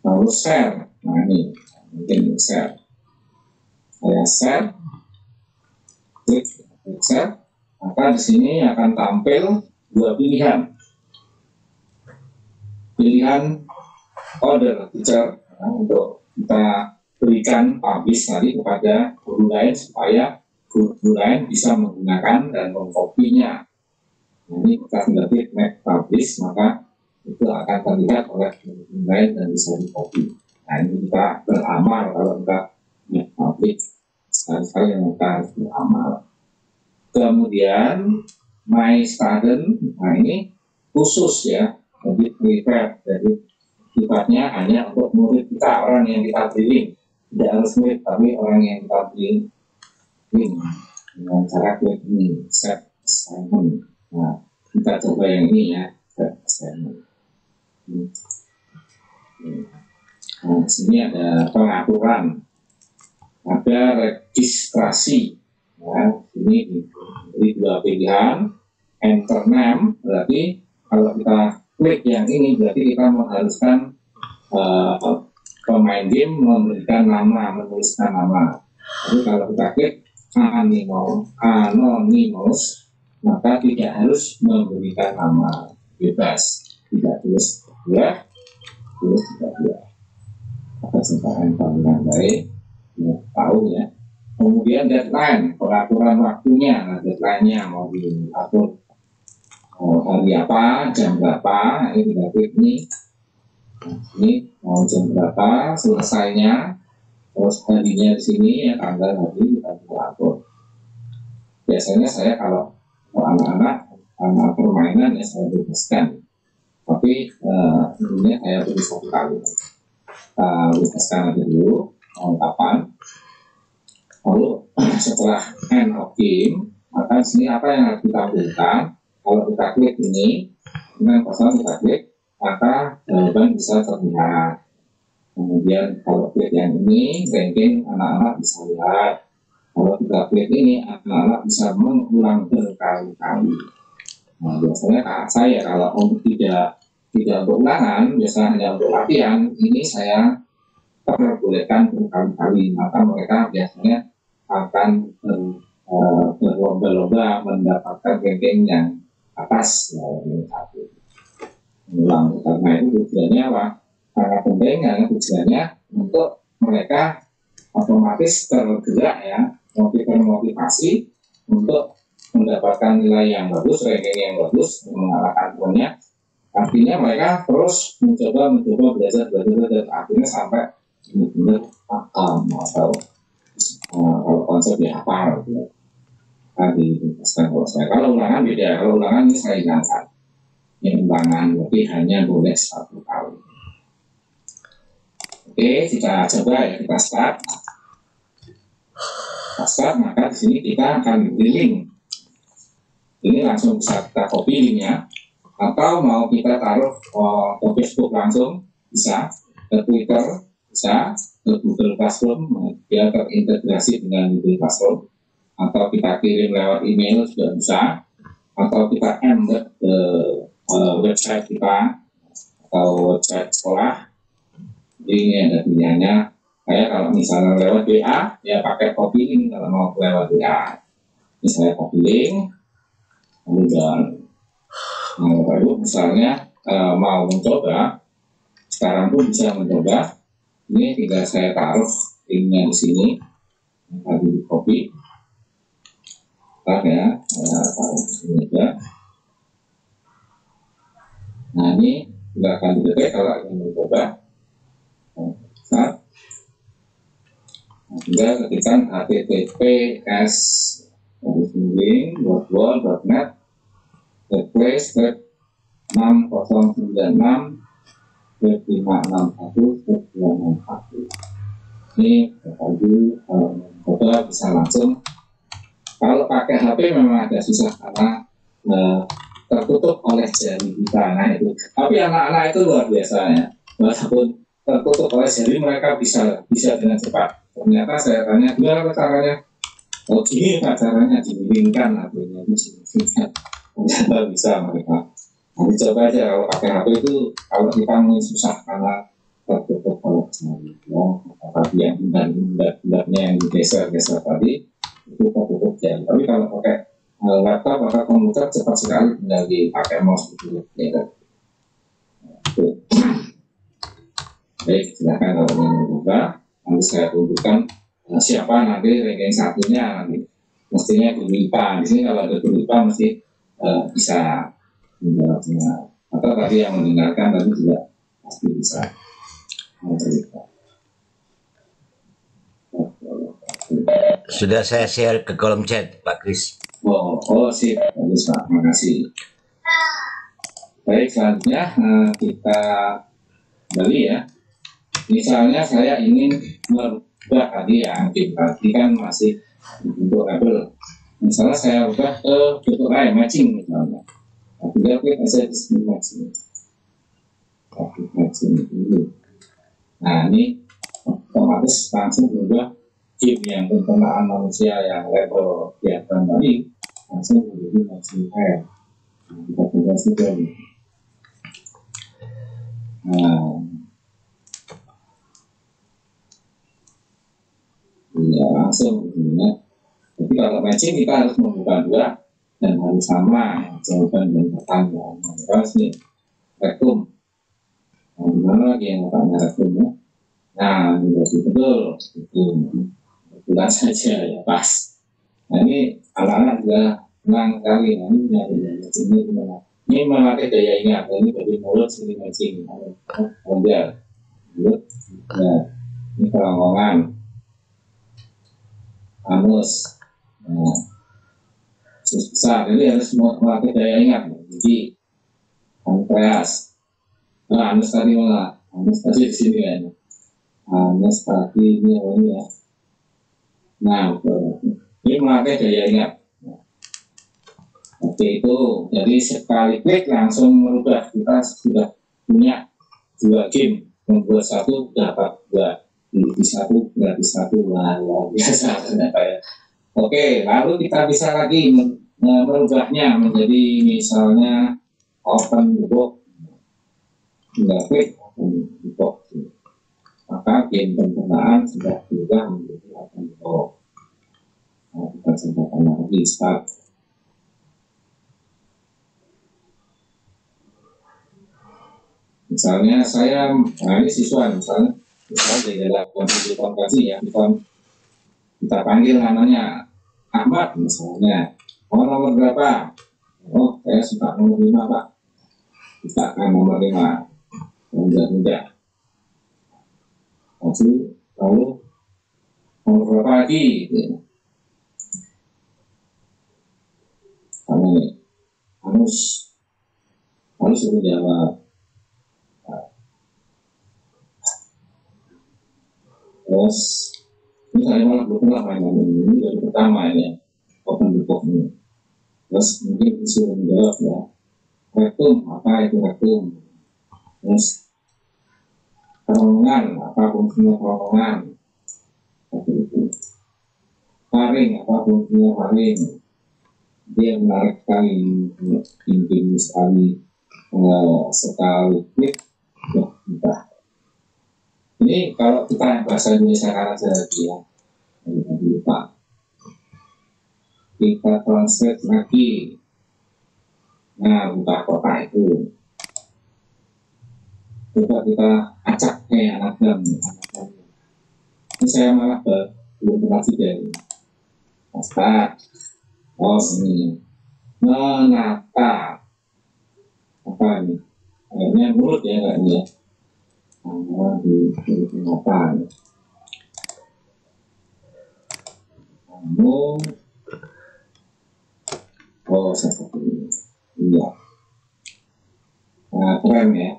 lalu share. Nah ini mungkin share. Saya share, klik share, maka di sini akan tampil 2 pilihan. Pilihan order teacher ya, untuk kita berikan publish tadi kepada guru lain supaya guru lain bisa menggunakan dan mengkopinya. Nah, ini kita tinggal klik make publish, maka itu akan terlihat oleh guru lain dan bisa di-copy. Nah ini kita beramal kalau kita make publish, sekali-sekali yang kita harus beramal. Kemudian my student, nah ini khusus ya, jadi private, jadi sifatnya hanya untuk murid kita, orang yang kita pilih. Tidak harus murid, tapi orang yang kita pilih dengan cara klik ini, set assignment. Nah, kita coba yang ini ya, set assignment. Nah, di sini ada pengaturan, ada registrasi. Ya, ini diberi 2 pilihan, enter name, berarti kalau kita klik yang ini berarti kita mengharuskan pemain game memberikan nama, menuliskan nama. Jadi kalau kita klik anonymous, maka tidak harus memberikan nama, bebas, tidak tulis ya, tulis tidak ya. Maka sekarang dengan baik, ya, tahu ya. Kemudian deadline, peraturan waktunya, nah deadline-nya mau diatur hari apa, jam berapa, ini kita klik nih. Ini mau jam berapa selesainya, Terus harinya di sini ya tanggal hari kita atur. Biasanya saya kalau anak-anak permainan ya saya bebaskan. Tapi ini saya tulis satu kali. Bebaskan aja dulu kapan. Lalu setelah end of game, maka di sini apa yang harus kita lakukan? Kalau kita klik ini, dengan pasal kita klik, maka jawaban bisa terlihat. Kemudian kalau klik yang ini, ranking anak-anak bisa lihat. Kalau kita klik ini, anak-anak bisa mengulang berkali-kali. Nah, biasanya saya kalau untuk tidak untuk ulangan, biasanya hanya untuk latihan, ini saya perbolehkan berkali-kali. Maka mereka biasanya akan berlomba-lomba mendapatkan ranking yang atas dari satu. Ulang, karena itu tujuannya apa? Sangat penting karena tujuannya untuk mereka otomatis tergerak ya, motivasi untuk mendapatkan nilai yang bagus, ranking yang bagus, mengalahkan temannya. Artinya mereka terus mencoba belajar, artinya sampai benar-benar paham atau kalau konsep ya apa gitu. Kalau ulangan beda, kalau ulangan ini saya ingatkan. Yang ulangan lebih hanya boleh 1 kali. Oke, kita coba ya, kita start. Maka di sini kita akan beri link. Ini langsung bisa kita copy linknya, atau mau kita taruh ke Facebook langsung bisa, ke Twitter bisa, ke Google Classroom dia terintegrasi dengan Google Classroom, atau kita kirim lewat email juga bisa, atau kita embed ke website kita atau website sekolah. Ini ada pilihannya. Kayak kalau misalnya lewat WA, ya pakai copy link. Kalau mau lewat WA, misalnya copy link, kemudian Ibu misalnya mau mencoba, sekarang pun bisa mencoba. Ini tinggal saya taruh linknya di sini, tadi di copy. Ya, saya taruh di sini aja. Nah ini juga akan didetek kalau ingin mencoba. Tinggal ketikkan https://link.wall.net //6/561/261. Ini coba bisa langsung. Kalau pakai HP memang agak susah karena tertutup oleh jari kita. Nah itu. Tapi anak-anak itu luar biasa ya. Walaupun tertutup oleh jari, mereka bisa dengan cepat. Ternyata saya tanya, gimana caranya? Oh gini Pak caranya, dimiringkan artinya disingkat. Ternyata bisa mereka. Nanti coba aja kalau pakai HP itu, kalau kita susah karena tertutup oleh jari. Ya, tadi yang bulat-bulatnya yang digeser-geser tadi itu tertutup jari. Tapi kalau pakai laptop atau komputer cepat sekali, tinggal dipakai mouse gitu ya. Baik, silakan kalau ingin mencoba. Nanti saya tunjukkan siapa nanti ranking satunya nanti. Mestinya guru IPA. Di sini kalau ada guru IPA mesti bisa menjawabnya. Atau tadi yang mendengarkan tadi juga pasti bisa menceritakan. Sudah saya share ke kolom chat, Pak Kris. Oh sip, bagus Pak, makasih. Baik, selanjutnya kita kembali ya. Misalnya saya ingin merubah tadi ya, tadi kan masih untuk label. Misalnya saya ubah ke bentuk lain, matching misalnya. Tinggal klik saja di sini matching. Matching dulu. Nah ini otomatis langsung berubah game yang pencernaan manusia yang level kelihatan tadi langsung menjadi matching air. Kita coba saja nih. Nah. Ya langsung ya. Jadi kalau matching kita harus membuka dua dan harus sama jawaban dan pertanyaan. Terus nih rekum. Nah, dimana lagi yang bertanya rekum ya? Nah ini betul bukan saja ya pas. Nah ini anak-anak juga senang sekali. Nah ini ini gimana? Ini memakai daya ingat. Ini dari mulut sini matching. Kemudian mulut. Nah ini kerongkongan. Anus. Nah, besar, jadi harus melatih daya ingat. Jadi pankreas. Nah, anus tadi malah, anus tadi di sini kan. Anus tadi ini apa ini ya? Nah, ini melatih daya ingat. Oke, itu jadi sekali klik langsung merubah. Kita sudah punya 2 game, membuat satu dapat 2, beli satu gratis 1. Wah, luar biasa ternyata ya. Oke, lalu kita bisa lagi merubahnya menjadi misalnya open the box. Tinggal klik open the box, maka game penggunaan sudah berubah menjadi open the box. Nah, kita coba lagi start. Misalnya saya, nah ini siswa misalnya di dalam kondisi konversi ya, kita panggil namanya Ahmad misalnya. Oh, nomor berapa? Oh, saya suka nomor 5 Pak. Kita akan nomor 5. Mudah-mudah. Lalu nomor berapa lagi? Gitu. Harus suruh jawab. Terus ini saya malah belum pernah main ini dari pertama ini open the box ini. Terus mungkin disuruh menjawab ya, rektum, apa itu rektum? Terus kerongkongan, apa fungsinya kerongkongan? Seperti itu. Faring, apa fungsinya faring? Dia menarik sekali, intim sekali, sekali klik, ya entah. Ini kalau kita bahasa Indonesia saja ya, lupa. Kita translate lagi. Nah, buka kotak itu. Coba kita acak anagam. Ini saya malah belum pernah dari Pasta. Oh ini menata. Apa ini? Akhirnya mulut ya enggak ini ya. Sama di apa? Kamu, oh seperti ini, iya. Nah, keren ya.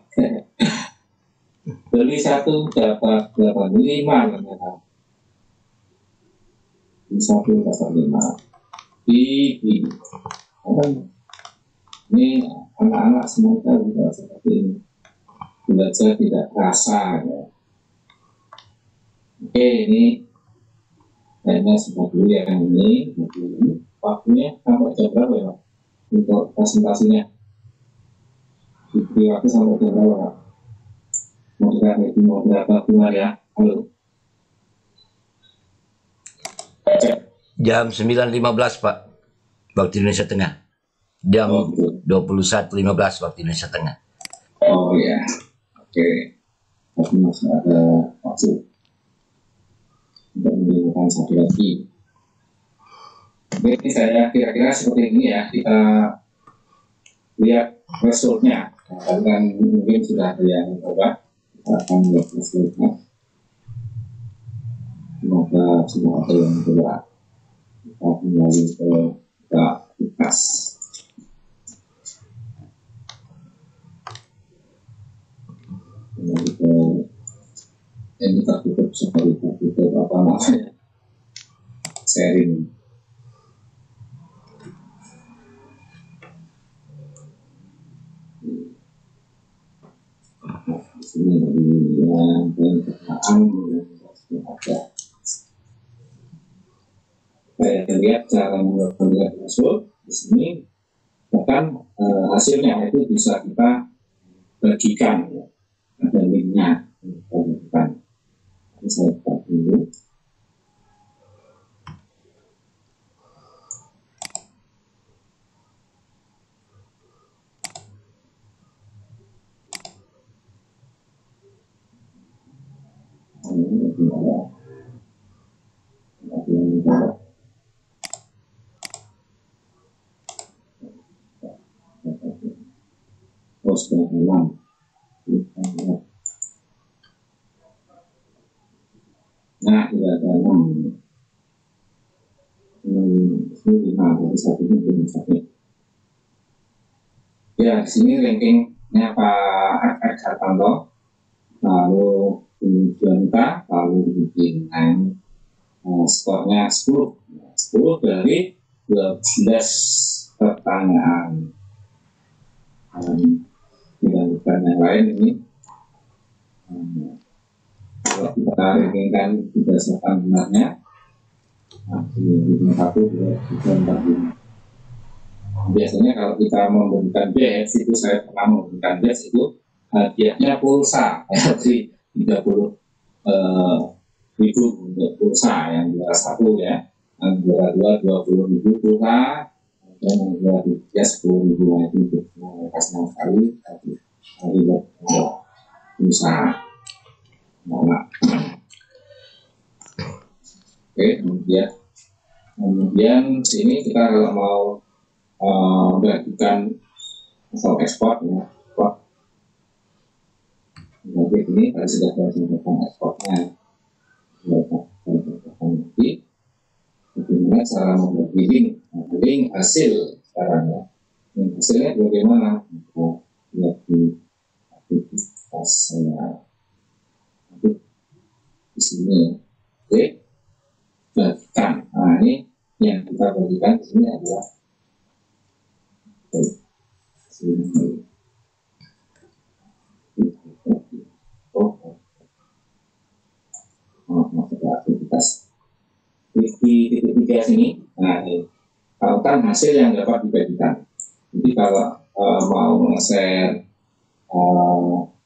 Beli 1 dapat 5 ternyata. Beli 1 dapat 5. Ini anak-anak semuanya juga seperti ini. Belajar tidak terasa ya. Oke, ini kayaknya sudah dulu ya yang ini. Waktunya sampai jam berapa ya Pak? Untuk presentasinya diberi waktu sampai jam berapa Pak? Mau berapa keluar ya? Halo. Jam 9.15 Pak, waktu Indonesia Tengah. Jam 21.15 waktu Indonesia Tengah. Oh ya. Oke, tapi masih ada waktu untuk menimbulkan satu lagi. Oke, saya kira-kira seperti ini ya, kita lihat resultnya. Kalian mungkin sudah ada yang coba, kita akan lihat resultnya. Semoga semua ada yang coba. Kita kembali ke aktivitas. Ini kita tutup seperti itu apa namanya sharing. Di sini yang pertanyaan ada. Saya lihat cara melihat result di sini, bahkan hasilnya itu bisa kita bagikan ya. Ada linknya bukan. Saya buka dulu. Sudah 6. Nah, tidak ada 6. ini 5, jadi satunya belum sampai. Ya, di sini rankingnya Pak FX Hartanto, lalu kemudian K, lalu dengan skornya 10 dari 12 pertanyaan. Dibandingkan yang lain ini, kalau kita rankingkan berdasarkan benarnya, ini 1, 2, 3, 4, 5. Biasanya kalau kita memberikan badge itu, saya pernah memberikan badge itu hadiahnya pulsa jadi 30.000 untuk pulsa, yang juara 1 ya, yang juara 2 20.000 pulsa, dan yang juara 3 10.000 itu senang sekali tapi ribet pulsa. Oke, kemudian sini kita kalau mau melakukan asal ekspor ya, jadi ini kalau sudah melakukan ekspornya, nanti bagaimana cara membuat link hasil sekarang ya. Hasilnya bagaimana? Lihat di aktivitas saya di sini ya. Oke, bagikan. Nah ini yang kita bagikan di sini adalah aktivitas di titik 3 sini. Nah ini tautan hasil yang dapat dibagikan. Jadi kalau mau nge-share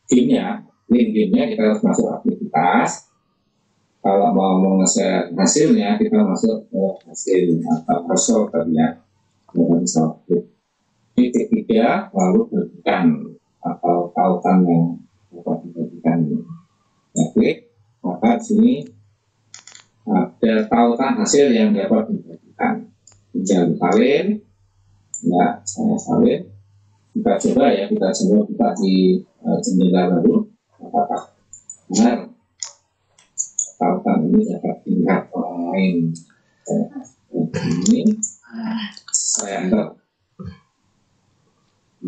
gamenya, link gamenya kita harus masuk aktivitas. Kalau mau nge-share hasilnya kita masuk ke hasil atau result tadi ya. Titik 3 lalu bagikan atau tautan yang dapat dibagikan. Ya, klik, maka di sini ada tautan hasil yang dapat dibagikan. Tinggal salin, ya saya salin. Kita coba ya, kita coba buka di jendela baru. Apakah benar tautan ini dapat dilihat orang lain? Ini saya anggap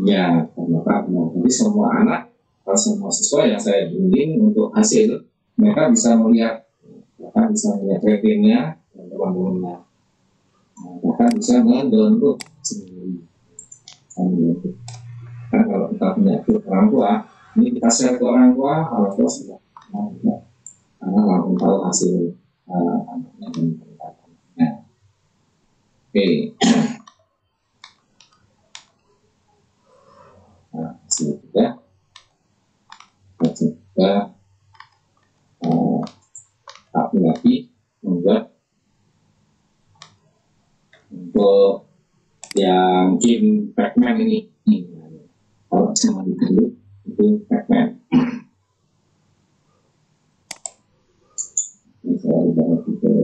ya, ternyata benar. Jadi semua anak atau semua siswa yang saya bimbing untuk hasil, mereka bisa melihat, bahkan bisa melihat ratingnya dan teman-temannya, bahkan bisa mendownload sendiri. Kan kalau kita punya grup orang tua, ini kita share ke orang tua sudah karena langsung tahu hasil anaknya dan anaknya. Oke. Nah, hasil juga kita tapi lagi membuat untuk yang game Pac-Man ini. Kalau sama dulu itu Pac-Man. Ini saya udah ke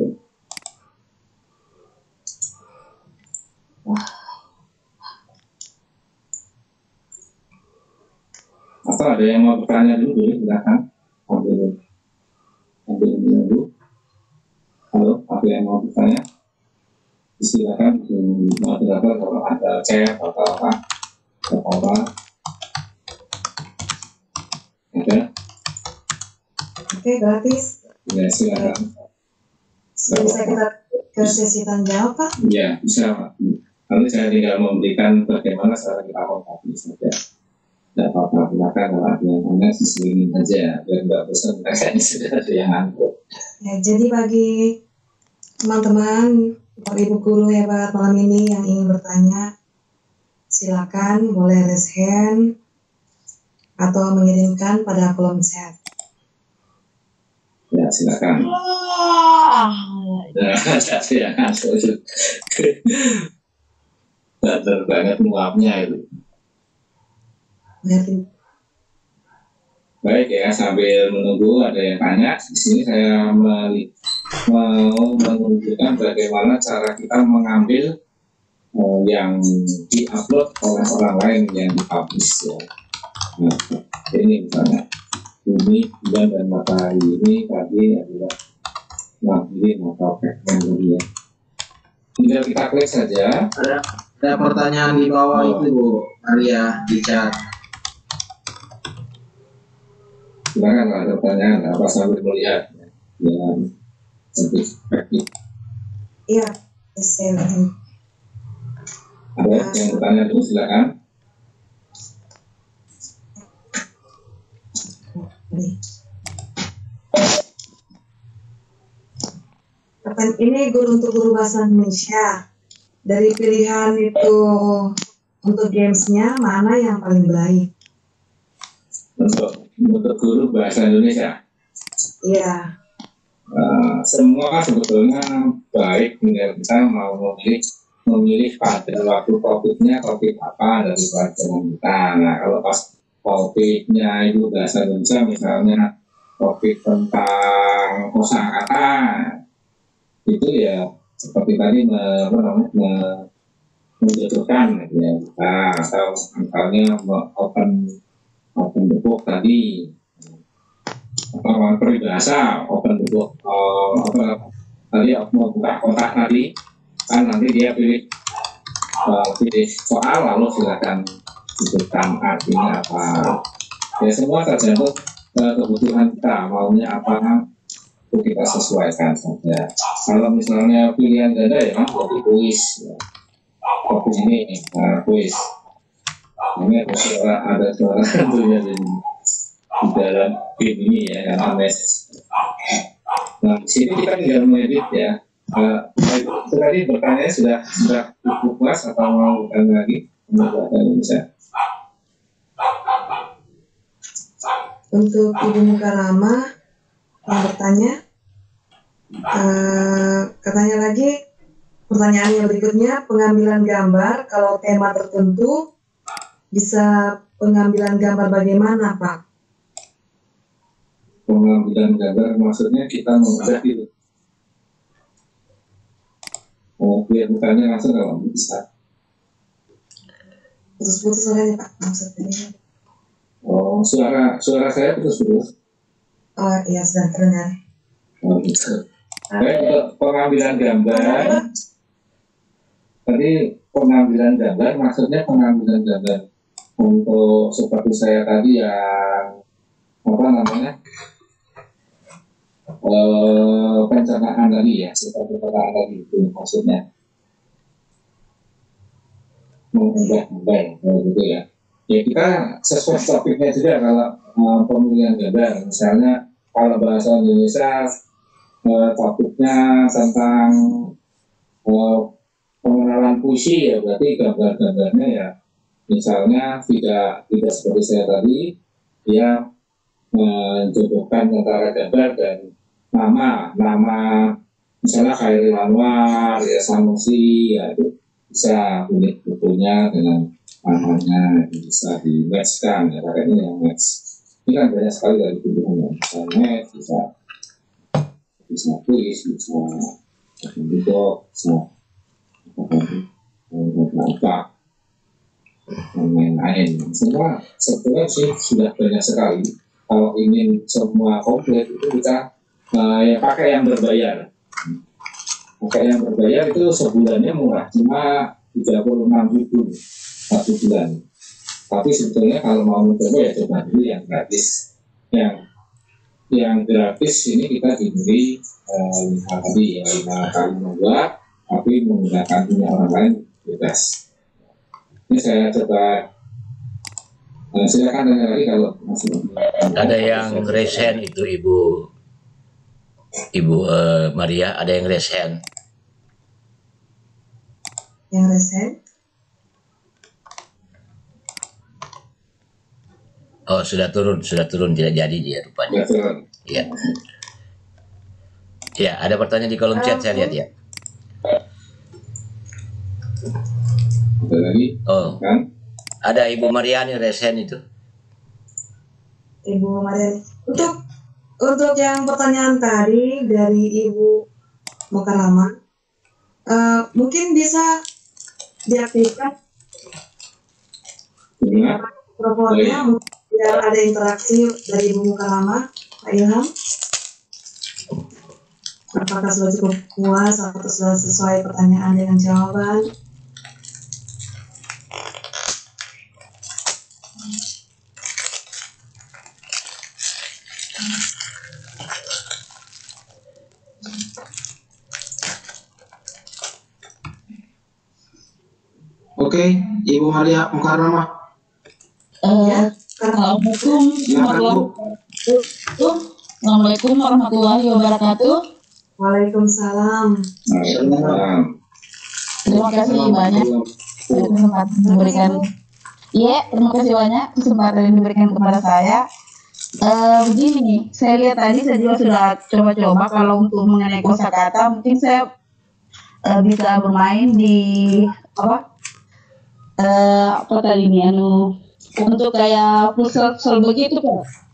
atau ada yang mau bertanya dulu, silakan ambil dulu. Halo, ada yang mau bertanya? Silakan moderator kalau ada chat atau apa. Ada? Oke, gratis. Ya, silakan. Bisa kita ke sesi tanya jawab, Pak? Ya, bisa, Pak. Nanti saya tinggal memberikan bagaimana cara kita kontak saja. Tidak apa-apa, silakan kalau ada yang tanya diselingin aja, biar nggak bosan. Kayaknya sudah ada yang ngangkut. Ya, jadi bagi teman-teman, Bapak Ibu guru hebat malam ini yang ingin bertanya, silakan boleh raise hand atau mengirimkan pada kolom chat. Ya, silakan. Nah, ada yang ngangkut. Datar banget muapnya itu. Baik ya, sambil menunggu ada yang tanya, di sini saya mau menunjukkan bagaimana cara kita mengambil yang diupload oleh orang lain yang dipublish ya. Nah, ini misalnya bumi, bulan dan matahari ini tadi adalah lampirin atau Pac-Man tadi ya. tinggal kita klik saja. Ada pertanyaan di bawah itu Bu Maria di chat. Silakan kalau ada pertanyaan apa sambil melihat yang perspektif. Iya, saya Ada yang bertanya dulu silakan. Ini guru untuk guru bahasa Indonesia. Dari pilihan itu untuk gamesnya mana yang paling baik? Untuk guru bahasa Indonesia. Iya. Semua sebetulnya baik, tinggal kita mau memilih pada waktu topiknya topik apa dari pelajaran kita. Nah, kalau pas topiknya itu bahasa Indonesia, misalnya topik tentang kosakata, itu ya seperti tadi menjatuhkan ya, atau misalnya open the book tadi, apa peribahasa open the book, tadi mau buka kotak tadi kan, nanti dia pilih soal lalu silakan sebutkan artinya apa. Ya semua tergantung kebutuhan kita, maunya apa itu kita sesuaikan saja. Kalau misalnya pilihan ganda ya kan jadi kuis, fokus ini kuis. Ini ada suara tentunya di dalam game ini ya, karena mes. Nah di sini kita tinggal mengedit ya. Itu tadi bertanya sudah cukup puas atau mau bertanya lagi untuk bahasa Indonesia? Untuk Ibu Mukarama yang bertanya, katanya lagi pertanyaan yang berikutnya, pengambilan gambar kalau tema tertentu bisa pengambilan gambar bagaimana Pak? Pengambilan gambar maksudnya kita mengunggah itu. Biar bukannya langsung kalau bisa. Putus-putus suaranya Pak maksudnya. Oh, suara saya putus-putus. Oh iya, sudah terdengar. Oh, gitu. Baik, untuk pengambilan gambar, tadi pengambilan gambar maksudnya pengambilan gambar untuk seperti saya tadi yang apa namanya pencernaan tadi ya, seperti pencernaan tadi itu maksudnya mengunggah gitu ya. Ya kita sesuai topiknya juga kalau pemilihan gambar, misalnya kalau bahasa Indonesia topiknya tentang pengenalan puisi ya, berarti gambar-gambarnya ya misalnya tidak seperti saya tadi, dia menjodohkan antara gambar dan nama misalnya Khairil Anwar ya, Sanusi ya, itu bisa unit bukunya dengan namanya bisa di matchkan ya, pakainya yang match. Ini kan banyak sekali dari pilihannya, bisa match, bisa tulis, bisa bentuk, bisa apa dan lain-lain. Semua sebetulnya sih sudah banyak sekali. Kalau ingin semua komplit itu kita ya pakai yang berbayar. Pakai yang berbayar itu sebulannya murah, cuma 36.000 satu bulan. Tapi sebetulnya kalau mau mencoba ya coba dulu yang gratis. Yang gratis ini kita diberi 5 kali membuat, tapi menggunakan punya orang lain bebas. Ini saya coba. Silakan tanya lagi kalau masih ada yang raise hand itu Ibu Maria, ada yang raise hand. Yang raise hand? Oh, sudah turun, tidak jadi dia rupanya. Iya. Ya, ada pertanyaan di kolom chat saya lihat ya. ada lagi? Oh, Kan? ada Ibu Mariani raise hand itu. Ibu Mariani. Untuk yang pertanyaan tadi dari Ibu Mukarama, mungkin bisa diaktifkan mikrofonnya, biar ada interaksi dari Ibu Mukarama, Pak Ilham. Apakah sudah cukup puas atau sudah sesuai pertanyaan dengan jawaban? Oke, Ibu Maria Mukarramah. Assalamualaikum Silakan, Bu. Assalamualaikum warahmatullahi wabarakatuh. Waalaikumsalam. Waalaikumsalam. Terima kasih banyak kesempatan diberikan. Iya, terima kasih banyak kesempatan yang diberikan kepada saya. Begini, saya lihat tadi saya juga sudah coba-coba kalau untuk mengenai kosakata, mungkin saya bisa bermain di apa tadi ini untuk kayak puzzle begitu Pak.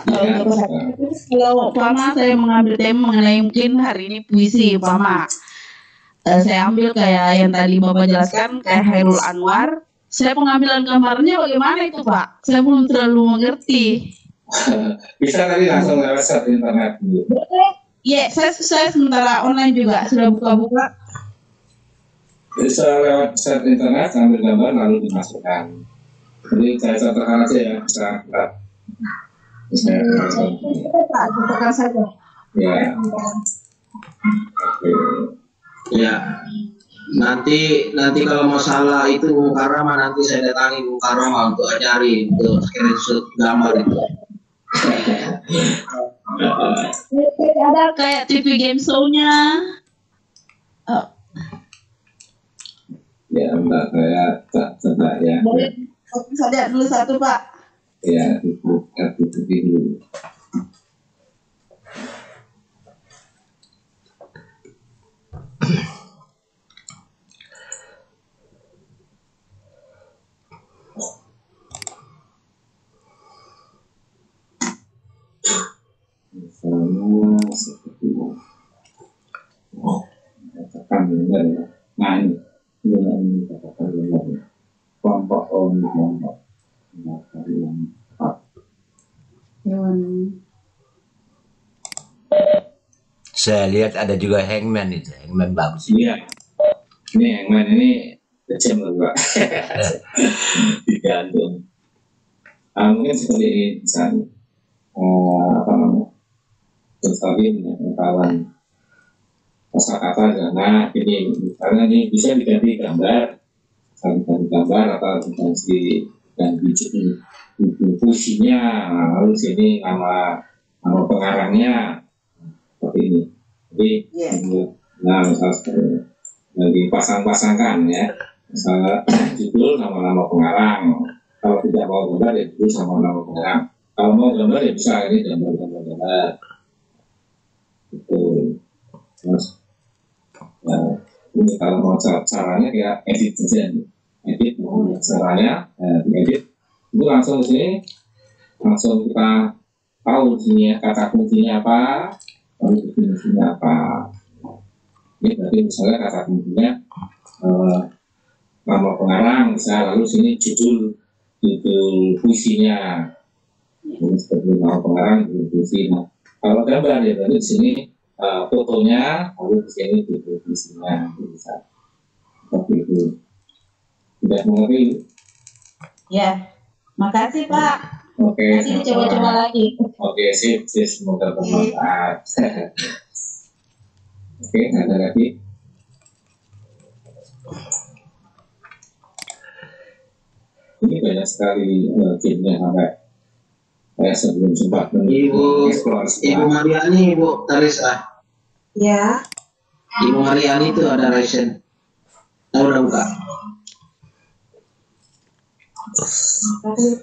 Untuk kosakata itu kalau umpama saya mengambil tema mengenai mungkin hari ini puisi umpama saya ambil kayak yang tadi Bapak jelaskan kayak Hairul Anwar, saya pengambilan gambarnya bagaimana itu Pak? Saya belum terlalu mengerti. Bisa tadi langsung lewat website internet dulu. Iya, saya sementara online juga sudah buka-buka. Bisa lewat website internet, ambil gambar lalu dimasukkan. Jadi saya contohkan aja ya, bisa lihat. Pak, contohkan saja. Ya. Oke. Ya. Nanti kalau masalah itu Bu Karama, nanti saya datangi Bu Karama untuk ajari untuk screenshot gambar itu. Ada kayak TV game show-nya. Ya, enggak saya coba ya. Boleh saya lihat dulu satu Pak. Ya, itu dulu. Misalnya seperti ini. Katakan benar ya. Nah ini katakan benar ya. Kelompok kelompok. Saya lihat ada juga hangman itu, hangman bagus. Iya. Ini yang mana ini kecil Pak. Digantung. Mungkin seperti ini misalnya. Apa namanya? Terus tadi pengetahuan kosakata. Nah ini misalnya ini bisa diganti gambar, atau diganti puisinya, lalu sini nama pengarangnya seperti ini. Jadi nah misalnya dipasang-pasangkan ya, misalnya judul sama nama pengarang. Kalau tidak mau gambar ya judul sama nama pengarang. Kalau mau gambar ya bisa ini gambar. Itu terus ini kalau mau caranya kayak edit saja, edit caranya diedit itu langsung di sini, langsung kita tahu di sini kata kuncinya apa, lalu definisinya apa. Ini berarti misalnya kata kuncinya nama pengarang, misalnya lalu sini judul puisinya. Ini seperti nama pengarang, judul puisinya. Kalau gambar ya berarti di sini fotonya, lalu di sini judul puisinya, bisa seperti itu. Tidak mengerti? Ya, makasih Pak. Oke. Nanti dicoba-coba lagi. Oke, sip, semoga bermanfaat. Oke, ada lagi? Ini banyak sekali gamenya sampai saya sebelum sempat Ibu Mariani, Ibu Tarisa. Ya. Ibu Mariani itu ada Ryzen. Tahu dong Kak?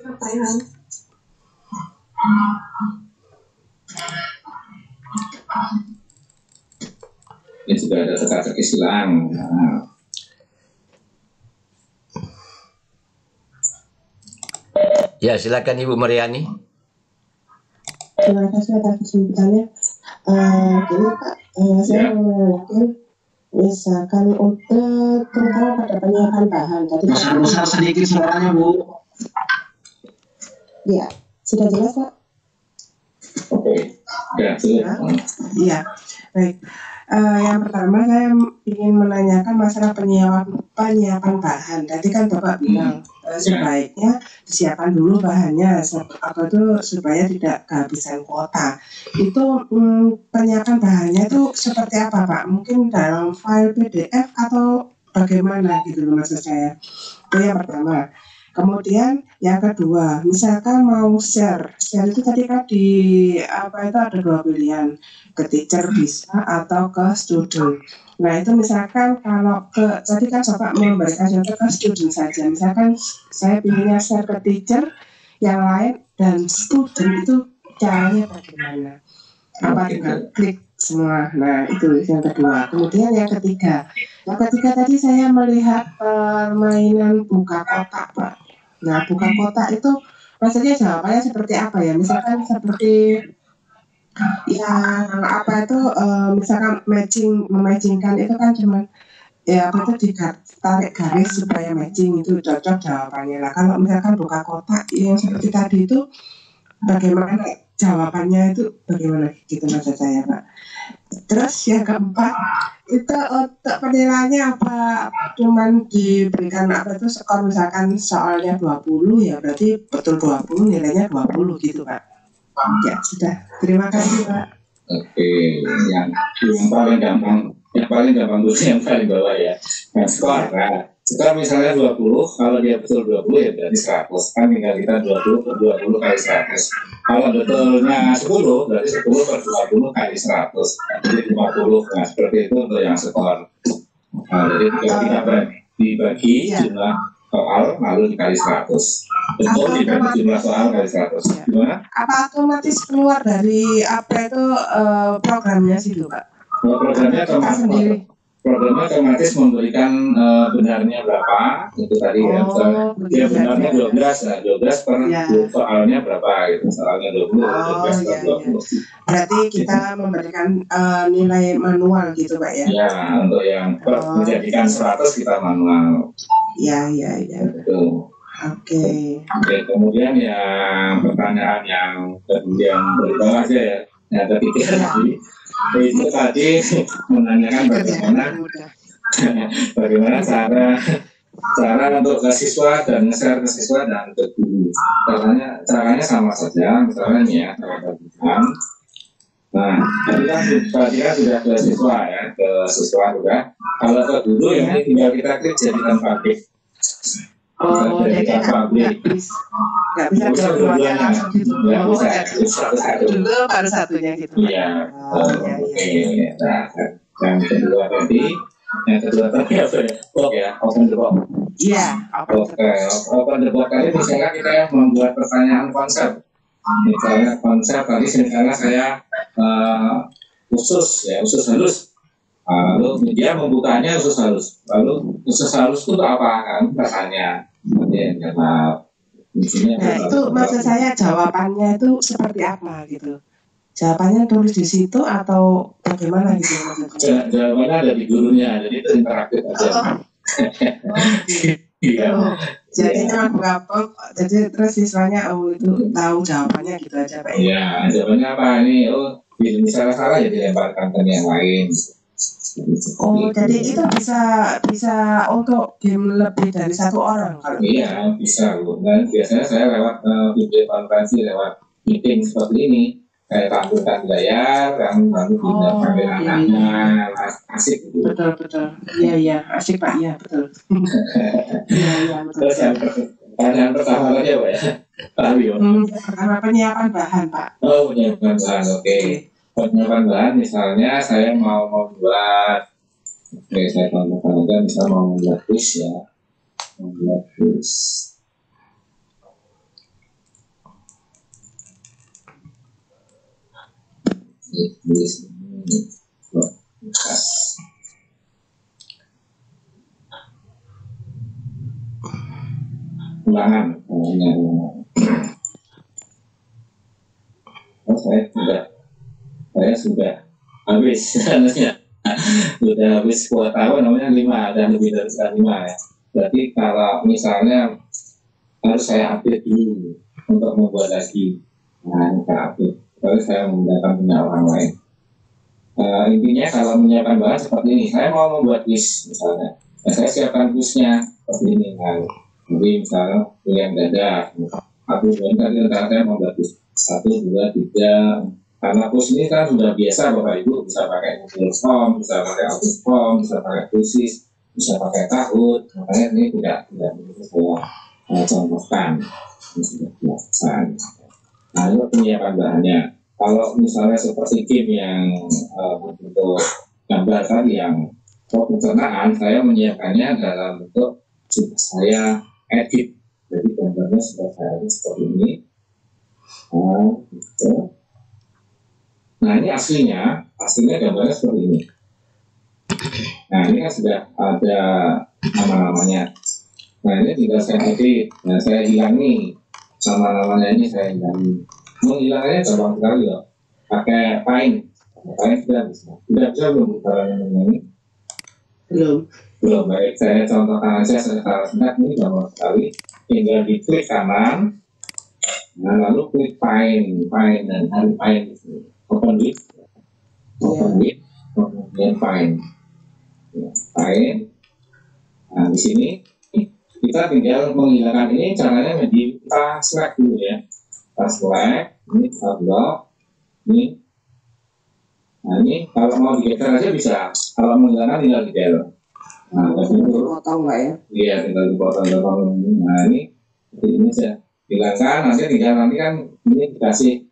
Pertanyaan. Ini sudah ada teka-teki silang. Nah. Ya, silakan Ibu Mariani. Terima kasih atas kesempatannya. Gini Pak, saya mungkin misalkan untuk terutama pada penyiapan bahan. Besar sedikit suaranya Bu. Ya, sudah jelas Pak? Oke, ya sudah. Iya. Baik. Yang pertama saya ingin menanyakan masalah penyiapan bahan. Tadi kan Bapak bilang sebaiknya disiapkan dulu bahannya supaya tidak kehabisan kuota. Itu penyiapan bahannya itu seperti apa Pak? Mungkin dalam file PDF atau bagaimana gitu loh maksud saya. Itu yang pertama. Kemudian yang kedua, misalkan mau share itu tadi kan itu ada dua pilihan, ke teacher bisa atau ke student. Nah itu misalkan kalau tadi kan Bapak memberikan contoh ke student saja, misalkan saya pinginnya share ke teacher, yang lain dan student itu caranya bagaimana? Apa tinggal klik semua. Nah itu yang kedua. Kemudian yang ketiga tadi saya melihat permainan buka kotak Pak. Nah buka kotak itu maksudnya jawabannya seperti apa ya? Misalkan seperti yang misalkan mematchingkan itu kan cuma tarik garis supaya matching, itu cocok jawabannya. Nah kalau misalkan buka kotak yang seperti tadi itu bagaimana jawabannya itu bagaimana gitu maksud saya Pak. Terus yang keempat itu untuk penilaiannya apa, cuman diberikan skor misalkan soalnya 20 ya berarti betul 20 nilainya 20 gitu Pak. Ya sudah, terima kasih Pak. Oke, yang paling gampang dulu yang paling bawah ya. Nah, skor. Nah, skor misalnya 20, kalau dia betul 20 ya berarti 100. Kan tinggal kita 20 per 20 kali 100. Kalau betulnya 10, berarti 10 per 20 kali 100. Jadi 50. Nah, seperti itu untuk yang skor. Nah, jadi kita dibagi jumlah soal lalu dikali 100. Betul, dibagi jumlah soal kali 100. Gimana? Apa otomatis keluar dari programnya situ Pak? Programnya otomatis memberikan benarnya berapa itu tadi ya. Dia benarnya 12 per soalnya berapa gitu. Soalnya 20, 12 per 20. Berarti kita memberikan nilai manual gitu Pak ya? Ya, untuk yang menjadikan 100 kita manual. Iya. Betul. Oke, kemudian yang pertanyaan yang kemudian berikutnya aja ya, yang ketiga itu tadi menanyakan bagaimana cara untuk ke siswa dan nge-share ke siswa dan ke guru. Caranya sama saja, misalnya nih ya, nah, tadi kan sudah ke siswa ya, sudah. Kalau ke guru ya ini tinggal kita klik jadikan publik. jadi nggak bisa dua-duanya langsung gitu. Dulu baru satunya gitu. Iya. Oke. Nah, yang kedua tadi apa ya? Box ya, open the box. Iya. Open the box tadi misalnya kita membuat pertanyaan konsep. Misalnya konsep tadi misalnya saya usus halus. Lalu dia membukanya usus halus. Lalu usus halus itu apa kan? Pertanyaan. Nah itu maksud saya jawabannya itu seperti apa gitu? Jawabannya tulis di situ atau bagaimana gitu maksudnya? Jawabannya ada di gurunya, jadi itu interaktif aja. Jadi cuma buka box, jadi terus siswanya itu tahu jawabannya gitu aja Pak. Iya, jawabannya apa ini? Misalnya salah ya dilemparkan ke yang lain. Jadi itu bisa untuk game lebih dari satu orang kalau? Iya, bisa Bu. Dan biasanya saya lewat video konferensi, lewat meeting seperti ini, kayak tampilkan layar, lalu panggil anaknya, asik gitu. Betul. Iya, asik Pak, iya betul. Iya, betul. Terus yang pertanyaan pertama aja Pak ya, Pak Wio. Pertama penyiapan bahan Pak. Oh, penyiapan bahan, oke. Penyiapan bahan misalnya saya mau membuat, saya contohkan aja, misal mau membuat quiz ya, ulangan. Saya sudah habis sebenarnya. Sudah habis kuota namanya 5 dan lebih dari 5 ya. Berarti kalau misalnya harus saya update dulu untuk membuat lagi. Nah, ini saya update. Lalu saya menggunakan punya orang lain. intinya kalau menyiapkan bahan seperti ini, saya mau membuat kuis misalnya, saya siapkan kuisnya seperti ini kan. Jadi misalnya pilihan ganda, aku tadi rencana saya membuat kuis 1, 2, 3. Karena kuis ini kan sudah biasa Bapak Ibu, bisa pakai Google Form, bisa pakai Office Form, bisa pakai Kuisis, bisa pakai Kahoot. Makanya ini tidak begitu saya contohkan. Ini sudah biasa. Nah, ini penyiapan bahannya. Kalau misalnya seperti game yang bentuk gambar tadi yang pencernaan, saya menyiapkannya dalam bentuk sudah saya edit. Jadi gambarnya sudah saya edit seperti ini. Gitu. Nah, ini aslinya gambarnya seperti ini. Nah, ini kan sudah ada nama-namanya. Nah, ini tinggal saya edit. Nah, saya hilangi nama-namanya, ini saya hilangi. Menghilangnya gampang sekali loh. Pakai Paint. Paint sudah bisa. Sudah bisa belum caranya ini? Belum. Baik, saya contohkan aja secara singkat. Ini gampang sekali. Tinggal diklik kanan. Nah, lalu klik Paint dan cari Paint di sini. Open with, kemudian Paint. Paint. Nah, di sini kita tinggal menghilangkan ini, caranya kita select dulu ya. Kita select, ini kita blok, ini. Nah, ini kalau mau digeser aja bisa. Kalau menghilangkan tinggal digeser. Nah, potong nggak ya? Iya, tinggal dipotong. Nah, ini seperti ini saja. Hilangkan, nanti kan ini dikasih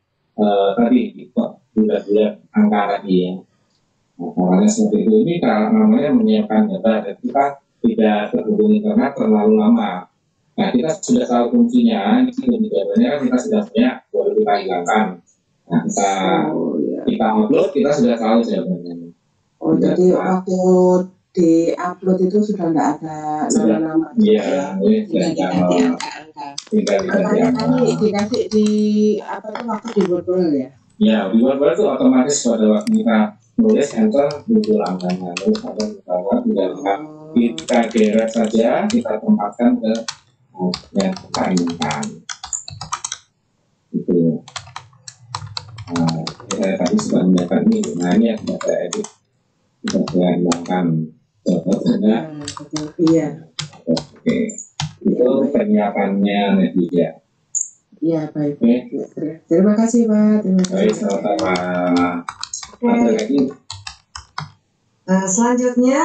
tadi bulat-bulat angka tadi ya. Nah, caranya seperti itu. Ini kalau namanya menyiapkan data dan kita tidak terhubung internet terlalu lama. Nah, kita sudah tahu kuncinya. Ini jawabannya kan kita sudah punya, baru kita hilangkan. Nah, kita upload, kita sudah tahu jawabannya. Oh, jadi waktu di upload itu sudah nggak ada nama-nama. Iya, ini sudah ganti angka-angka. Tinggal dikasih di apa tuh waktu di Word ya? Ya, di Word itu otomatis pada waktu kita nulis enter muncul angkanya. Terus ada kita geret saja, kita tempatkan ke yang kita inginkan. Gitu. Nah, saya tadi sudah menyiapkan ini. Nah, ini yang sudah saya edit, sudah saya hilangkan. Contohnya, iya. Oke, itu penyiapannya netizen. Iya, baik. Oke. Terima kasih, Pak. Baik, sama-sama. Ada lagi? Selanjutnya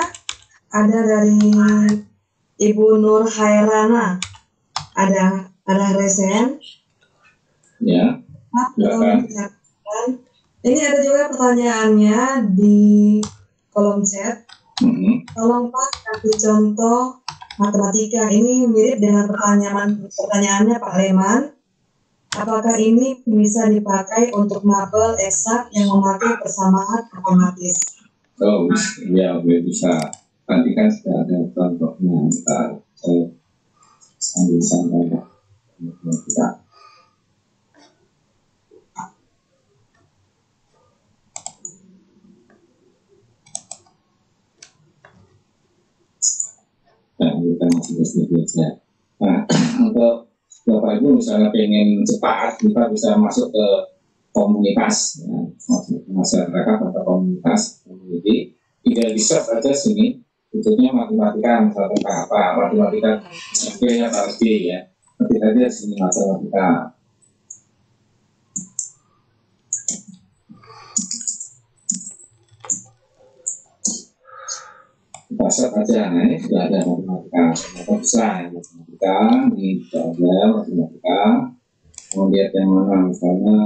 ada dari Ibu Nur Hairana. Ada resen. Ya. Silakan. Ini ada juga pertanyaannya di kolom chat. Tolong Pak kasih contoh matematika. Ini mirip dengan pertanyaannya Pak Leman. Apakah ini bisa dipakai untuk mapel eksak yang memakai persamaan matematis? Oh, ya bisa. Nanti kan sudah ada contohnya. Ntar saya sambil sampaikan. Kita. Nah, kita masih saja. Nah, untuk Bapak Ibu misalnya pengen cepat, kita bisa masuk ke komunitas, ya, masuk ke masyarakat atau komunitas, community, tinggal di search aja sini, bentuknya matematika, misalnya apa, matematika SMP atau SD ya, ketik aja sini matematika. Kita search aja, nah ini sudah ada matematika, ternyata bisa ya, matematika, ini sudah ada matematika, mau lihat yang mana misalnya,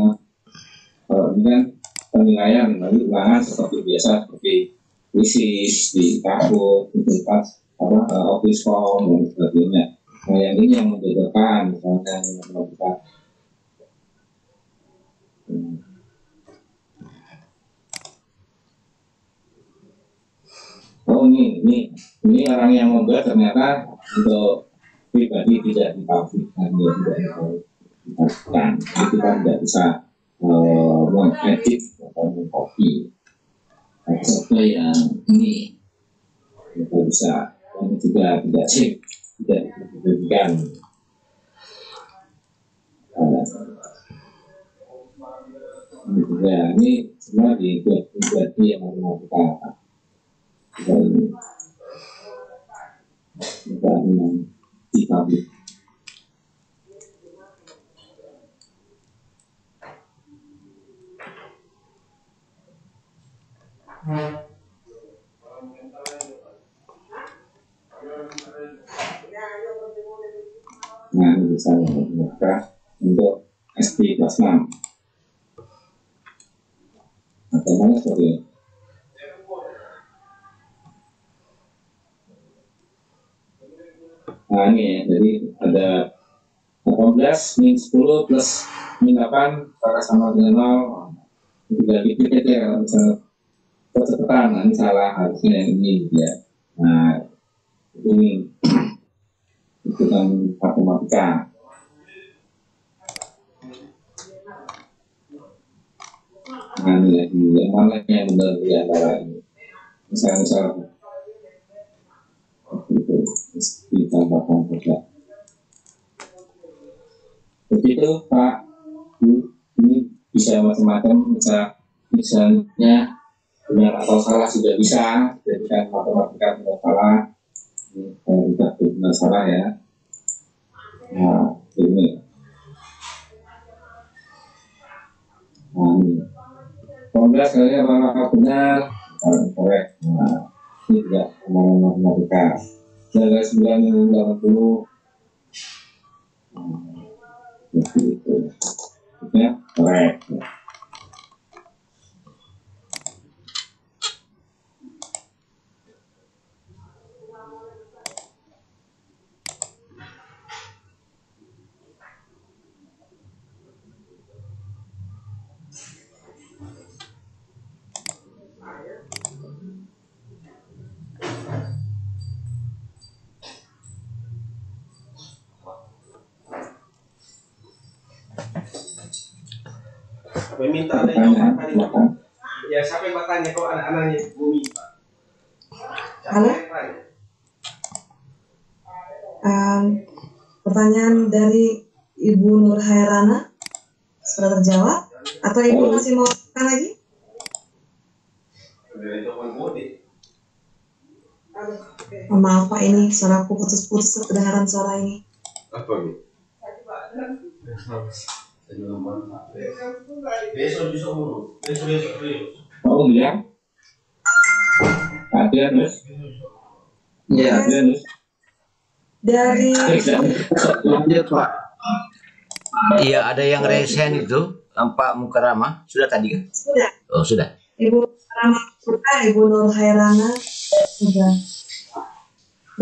kalau ini kan penilaian, lalu ulangan seperti biasa, seperti Kuisis, di Kahoot, di Office Form, dan sebagainya. Nah yang ini yang membedakan, misalnya matematika. Oh ini orang yang membuat ternyata untuk pribadi tidak dipublikkan, ya tidak dipublikkan. Jadi kita tidak bisa mengedit atau mengcopy. Contoh yang ini kita bisa, ini juga tidak dipublikkan. Ya, ini semua dibuat yang matematika. Kita dengan di publik. Nah, ini bisa membuka untuk SD kelas 6. Atau mana seperti ini? Nah ini ya, jadi ada 18 min 10 plus min 8 sama dengan 0. Tidak dikit ya kalau misalnya percepatan, nah ini salah, harusnya yang ini ya. Nah ini itu kan matematika. Nah ini lagi yang mana yang benar di antara ini, misalnya itu ditambahkan saja. Begitu Pak Bu, ini bisa macam-macam, misalnya benar atau salah sudah bisa, jadi kan matematika tidak salah, ini tidak benar salah ya. Nah ini, nah ini 18 kali apakah benar, korek. Nah ini tidak kemauan matematika. 980 seperti itu, ya korek. Meminta Silakan. ya siapa yang bertanya kok anak-anaknya Bumi Pak? Halo? Pertanyaan dari Ibu Nur Hairana sudah terjawab atau Ibu masih mau tanya lagi? Maaf Pak, ini suaraku putus-putus kedengaran suara ini. Apa nih? Besok Oh ya, ada terus. Ya, Terus. Dari lanjut Pak. Iya, ada yang resen itu, Pak Mukarama. Sudah tadi kan? sudah Oh, sudah. Ibu Ibu Nur Hairana sudah.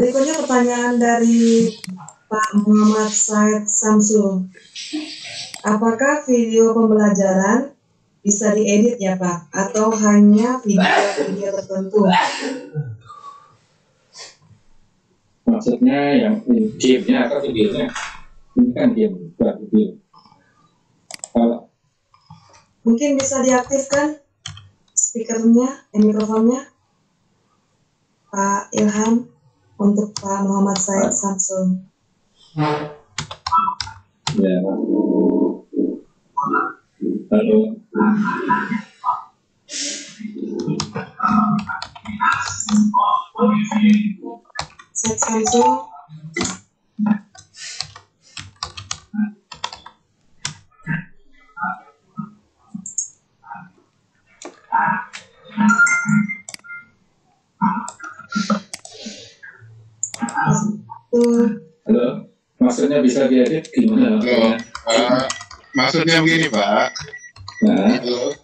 Berikutnya pertanyaan dari Pak Muhammad Said Samsul. Apakah video pembelajaran bisa diedit ya Pak? Atau hanya video tertentu? Maksudnya yang game-nya atau videonya? Ini kan game, bukan video. Kalau Mungkin bisa diaktifkan speakernya, mikrofonnya, Pak Ilham, untuk Pak Muhammad Said Samsul. ya, halo. Said Samsul. Halo, maksudnya bisa diedit gimana? Halo, maksudnya begini Pak. Nah, Halo.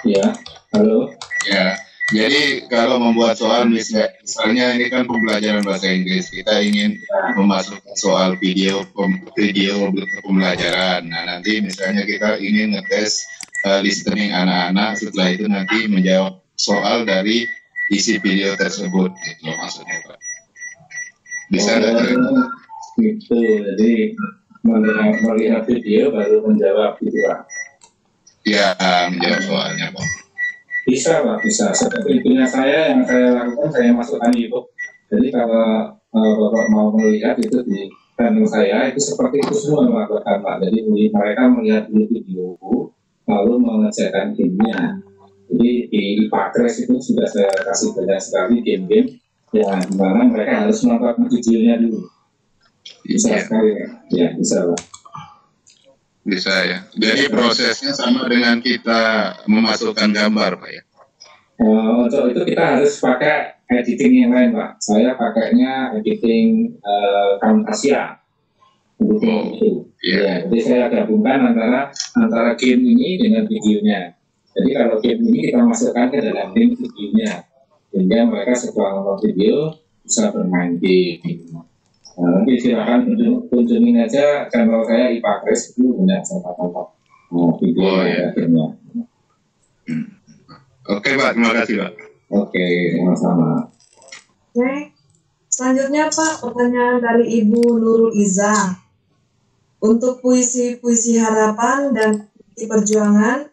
ya, halo. Ya, jadi kalau membuat soal misalnya ini kan pembelajaran bahasa Inggris, kita ingin memasukkan soal video pembelajaran. Nah nanti misalnya kita ingin ngetes listening anak-anak, setelah itu nanti menjawab soal dari isi video tersebut, gitu loh maksudnya Pak. Bisa nggak? Gitu, jadi melihat video baru menjawab gitu Pak. Ya, menjawab soalnya Pak. Bisa Pak, bisa. Seperti punya saya yang saya lakukan, saya masukkan YouTube. Jadi kalau Bapak mau melihat itu di channel saya, itu seperti itu semua melakukan Pak. Jadi mereka melihat dulu video, lalu mengerjakan gamenya. Jadi di Ipakres itu sudah saya kasih banyak sekali game-game yang dimana mereka harus menonton videonya dulu. Bisa sekali ya, bisa lah. Bisa ya. Jadi prosesnya sama dengan kita memasukkan gambar, Pak ya. Untuk itu kita harus pakai editing yang lain, Pak. Saya pakainya editing Camtasia. Itu. Ya, jadi saya gabungkan antara game ini dengan videonya. Jadi kalau game ini kita masukkan ke dalam link videonya, sehingga mereka setelah nonton video bisa bermain game. Nanti silakan kunjungin aja channel saya Ipakres, itu banyak saya tonton video gamenya. Oke Pak, terima kasih Pak. Oke, sama-sama. Oke, selanjutnya Pak, pertanyaan dari Ibu Nurul Iza. Untuk puisi-puisi harapan dan puisi perjuangan,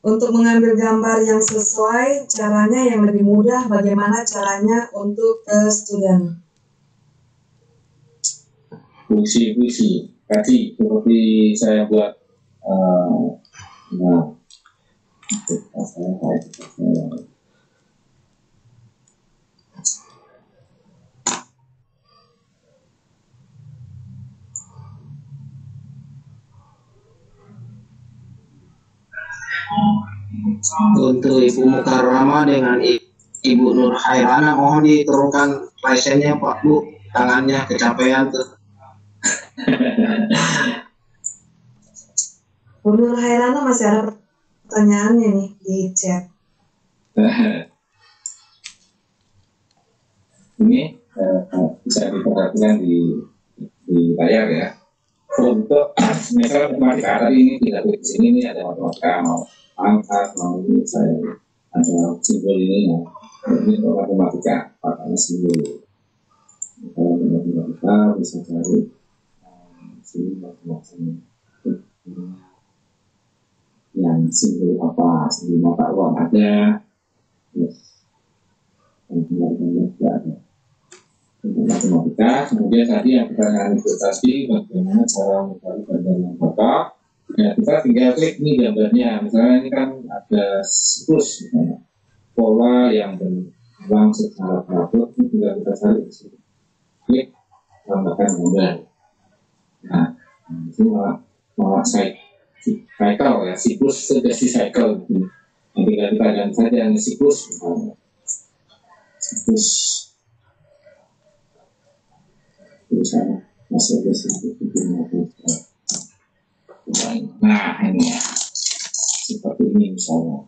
untuk mengambil gambar yang sesuai, caranya yang lebih mudah, bagaimana caranya untuk student? Puisi-puisi tadi seperti saya buat untuk Ibu Mukarrama dengan Ibu Nur Hairana, mohon diturunkan lisennya Pak Bu, tangannya kecapean tuh. Bu Nur Hairana masih ada pertanyaannya nih di chat. Ini bisa diperhatikan di layar ya. Untuk misalnya matematika tadi ini tidak di sini, ini ada matematika mau angka, mau ini saya ada simbol ini ya. Ini untuk matematika pakainya simbol. Kalau matematika bisa cari sini macam-macam yang simbol apa, simbol mata uang ada, terus tidak ada. Matematika, kemudian tadi yang pertanyaan itu tadi bagaimana cara mencari gambar yang cocok. Ya, kita tinggal klik nih gambarnya, misalnya ini kan ada siklus misalnya, pola yang berulang secara teratur, ini tinggal kita cari di sini, klik tambahkan gambar. Nah, itu malah cycle ya, siklus sugesti cycle gitu. Nanti kita ganti saja yang siklus misalnya, siklus misalnya masuk ke situ. Nah ini ya seperti ini misalnya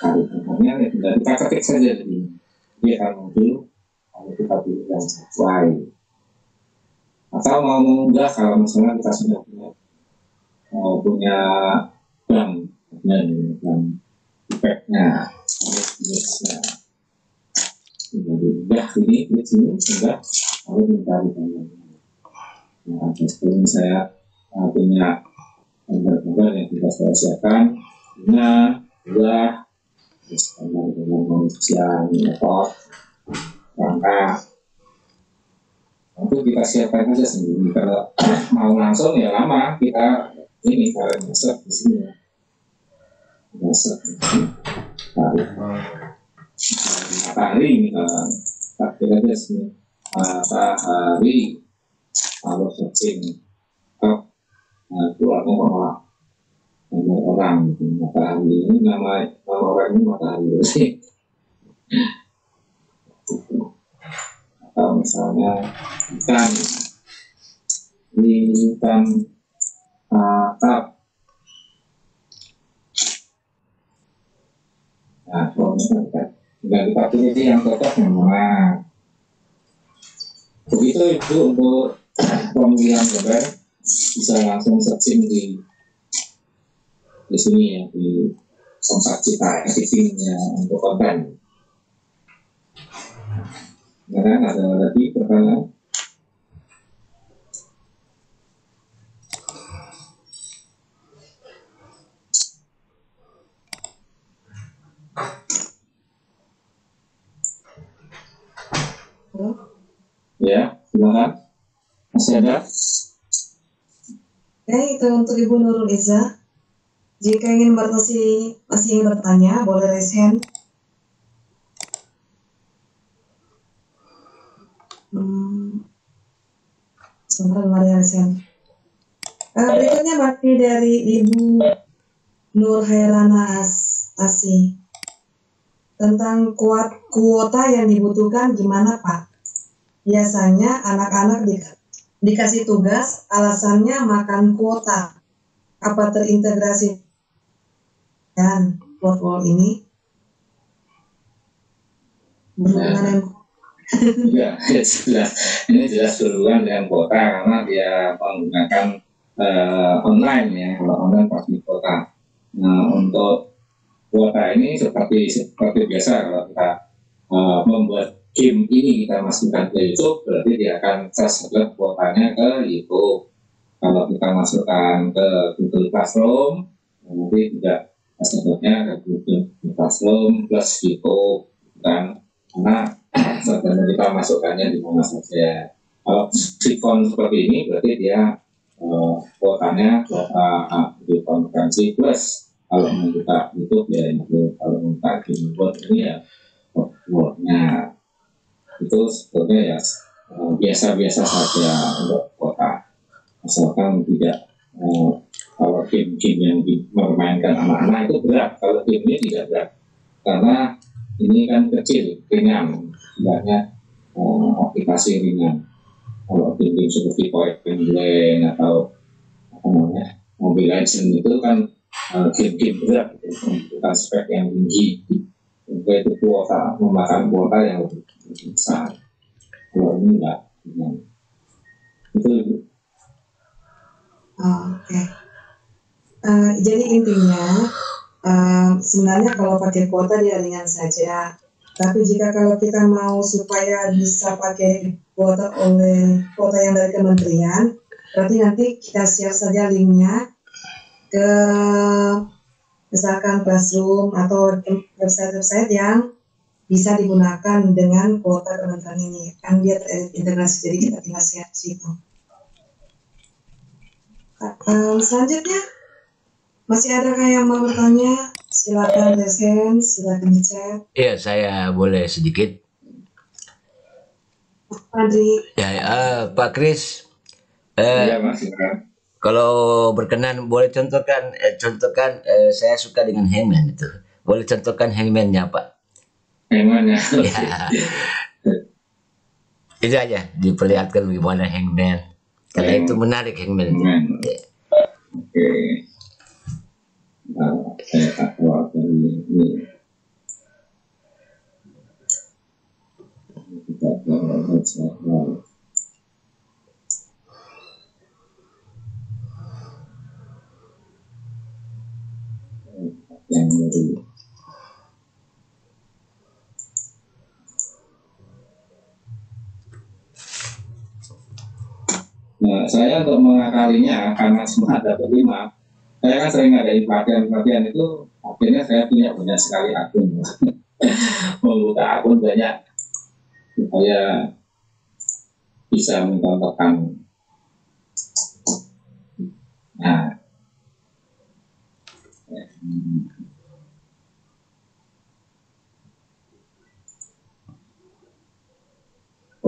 tarik-tariknya ya tinggal kita ketik saja di dia akan muncul, lalu kita pilih yang sesuai atau mau mengunggah kalau misalnya kita sudah punya bank dan efeknya tinggal diunggah ini di sini sudah lalu mencari gambarnya. Nah, seperti saya punya gambar-gambar yang sudah saya siapkan, bunga, buah, terus gambar-gambar manusia, motor, rangka. Itu kita siapkan saja sendiri. Kalau mau langsung ya lama kita ini caranya set di sini. Set matahari misalnya, tak kira aja sini. Matahari kalau searching itu artinya nama orang gitu. Matahari ini nama orang ini matahari sih. Atau misalnya ikan ini ikan atap. Nah kalau misalnya kita pilih yang cocok memang. Begitu itu untuk pemilihan gambar bisa langsung searching di sini ya, di kontak kita editingnya untuk konten. Nah, ada lagi pertanyaan? Ya, silakan. Masih ada? Oke, itu untuk Ibu Nurul Iza. Jika ingin masih ingin bertanya, boleh raise hand. Sebentar, mari raise hand. Berikutnya masih dari Ibu Nur Hairana Asih. Tentang kuota yang dibutuhkan gimana Pak? Biasanya anak-anak dikasih tugas, alasannya makan kuota. Apa terintegrasi dan workflow ini? Berhubungan dengan Ya, jelas. Ini jelas berhubungan dengan kuota karena dia menggunakan online ya, kalau online pasti kuota. Nah, untuk kuota ini seperti biasa kalau kita membuat game ini kita masukkan ke YouTube, berarti dia akan subscribe kuotanya ke YouTube. Kalau kita masukkan ke Google Classroom, nanti juga subscribe-nya ke Google Classroom plus YouTube, kan? Karena sebenarnya kita masukkannya di mana saja. Kalau sikon seperti ini, berarti dia kuotanya kuota di konferensi plus. Kalau kita YouTube ya itu, kalau kita keyboard ini ya keyboardnya itu sebetulnya ya biasa-biasa saja untuk kuota, asalkan tidak kalau game-game yang dimainkan anak-anak itu berat. Kalau game ini tidak berat karena ini kan kecil, ringan, sebenarnya aplikasi ringan. Kalau game-game seperti Point Blank atau apa namanya Mobile Legends itu kan game-game berat, bukan spek yang tinggi, itu kuota memakan kuota yang lebih besar. Kalau ini enggak, itu. Oke. Jadi intinya sebenarnya kalau pakai kuota dia ringan saja. Tapi jika kalau kita mau supaya bisa pakai kuota yang dari kementerian, berarti nanti kita share saja linknya ke misalkan Classroom atau website-website yang bisa digunakan dengan kuota kementerian ini. Kan dia terintegrasi, jadi kita tinggal share di situ. Selanjutnya, masih adakah yang mau bertanya? Silakan resen, silakan di chat. Iya, saya boleh sedikit. Adri. Ya, Pak Kris. Ya, Mas. Kalau berkenan boleh contohkan saya suka dengan hangman itu. Boleh contohkan hangman-nya, Pak? Hangman-nya. Ya. Itu aja diperlihatkan bagaimana hangman. Karena itu menarik hangman. Oke. Nah, saya tak keluar dari ini. Kita keluar. Yang baru. Nah, saya untuk mengakalinya karena semua ada berlima, saya kan sering ngadain pelatihan itu, akhirnya saya punya banyak sekali akun. Membuka akun banyak supaya bisa mencontohkan. Nah,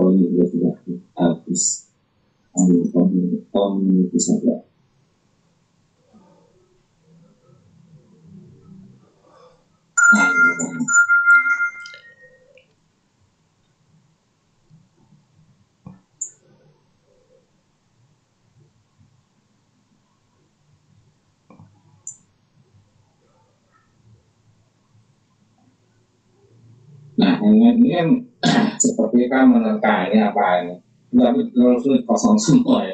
ini sudah habis. Ambil bisa saja. Nah, ini kan seperti kan menerka ini apa ini? Tapi terus kosong semua ya.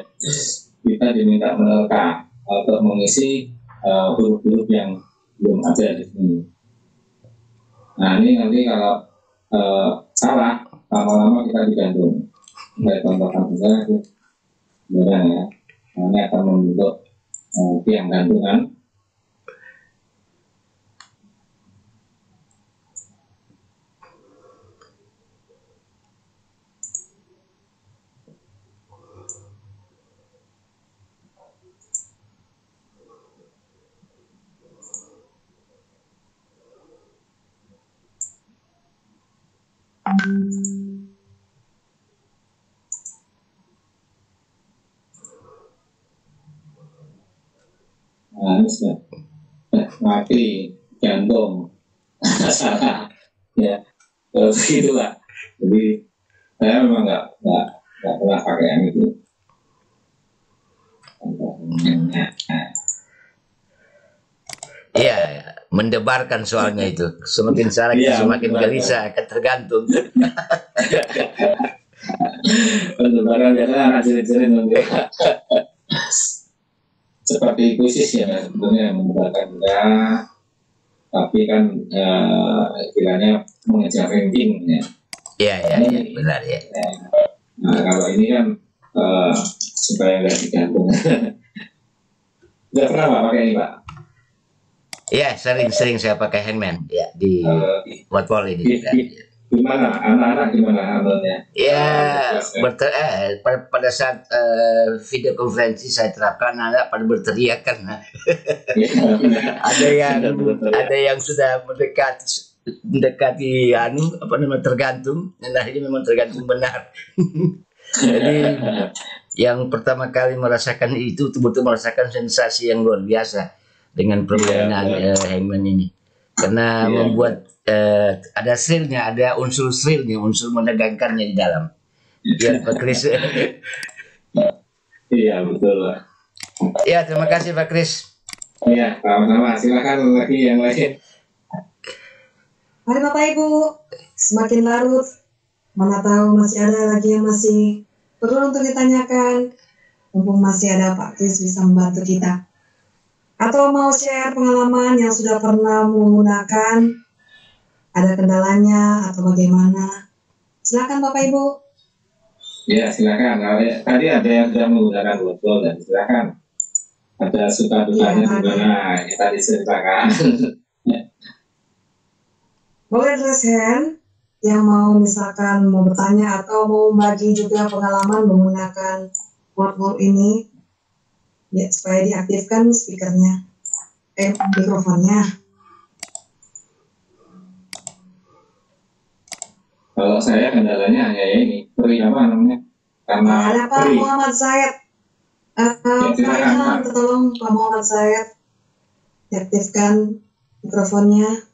Kita diminta menerka untuk mengisi huruf-huruf yang belum ada di sini. Nah, ini nanti kalau salah, lama-lama kita digantung. Saya contohkan saja itu benar ya. Ini akan membentuk tiang gantungan. Mati jantung. Salah. Ya, gitu Pak. Jadi saya memang nggak pernah pakai yang itu. Iya, mendebarkan soalnya itu. Semakin salah kita semakin gelisah, akan tergantung. Pendebaran biasanya anak cirit-cirit seperti kuisis ya sebetulnya mendebarkan enggak, tapi kan istilahnya mengejar ranking ya. Iya, benar ya. Nah kalau ini kan supaya nggak digantung. Udah pernah Pak pakai ini Pak? Iya, sering saya pakai Hangman ya di Wattpad ini. Gimana anak-anak gimana amalnya? Ya, pada saat video konferensi saya terapkan anak pada berteriak karena ada yang sudah mendekati tergantung, dan akhirnya memang tergantung benar. Jadi yang pertama kali merasakan itu betul-betul merasakan sensasi yang luar biasa dengan permainan Hangman ini, karena membuat ada thrillnya, ada unsur thrillnya, unsur menegangkannya di dalam. Ya Pak Kris. Iya betul Pak. Ya terima kasih Pak Kris. Iya sama-sama, silakan lagi yang lain. Mari Bapak Ibu, semakin larut, mana tahu masih ada lagi yang masih perlu untuk ditanyakan. Mumpung masih ada Pak Kris bisa membantu kita. Atau mau share pengalaman yang sudah pernah menggunakan, ada kendalanya atau bagaimana? Silakan Bapak Ibu. Ya silakan. Tadi ada yang sudah menggunakan botol dan silakan. Ada suka dukanya gimana? Kita diceritakan. Boleh raise hand yang mau misalkan mau bertanya atau mau bagi juga pengalaman menggunakan Wattpad ini, ya supaya diaktifkan speakernya, mikrofonnya. Kalau saya kendalanya hanya ini, free apa namanya? Karena ada Pak Muhammad Said. Pak Ilham, tolong Pak Muhammad Said diaktifkan mikrofonnya.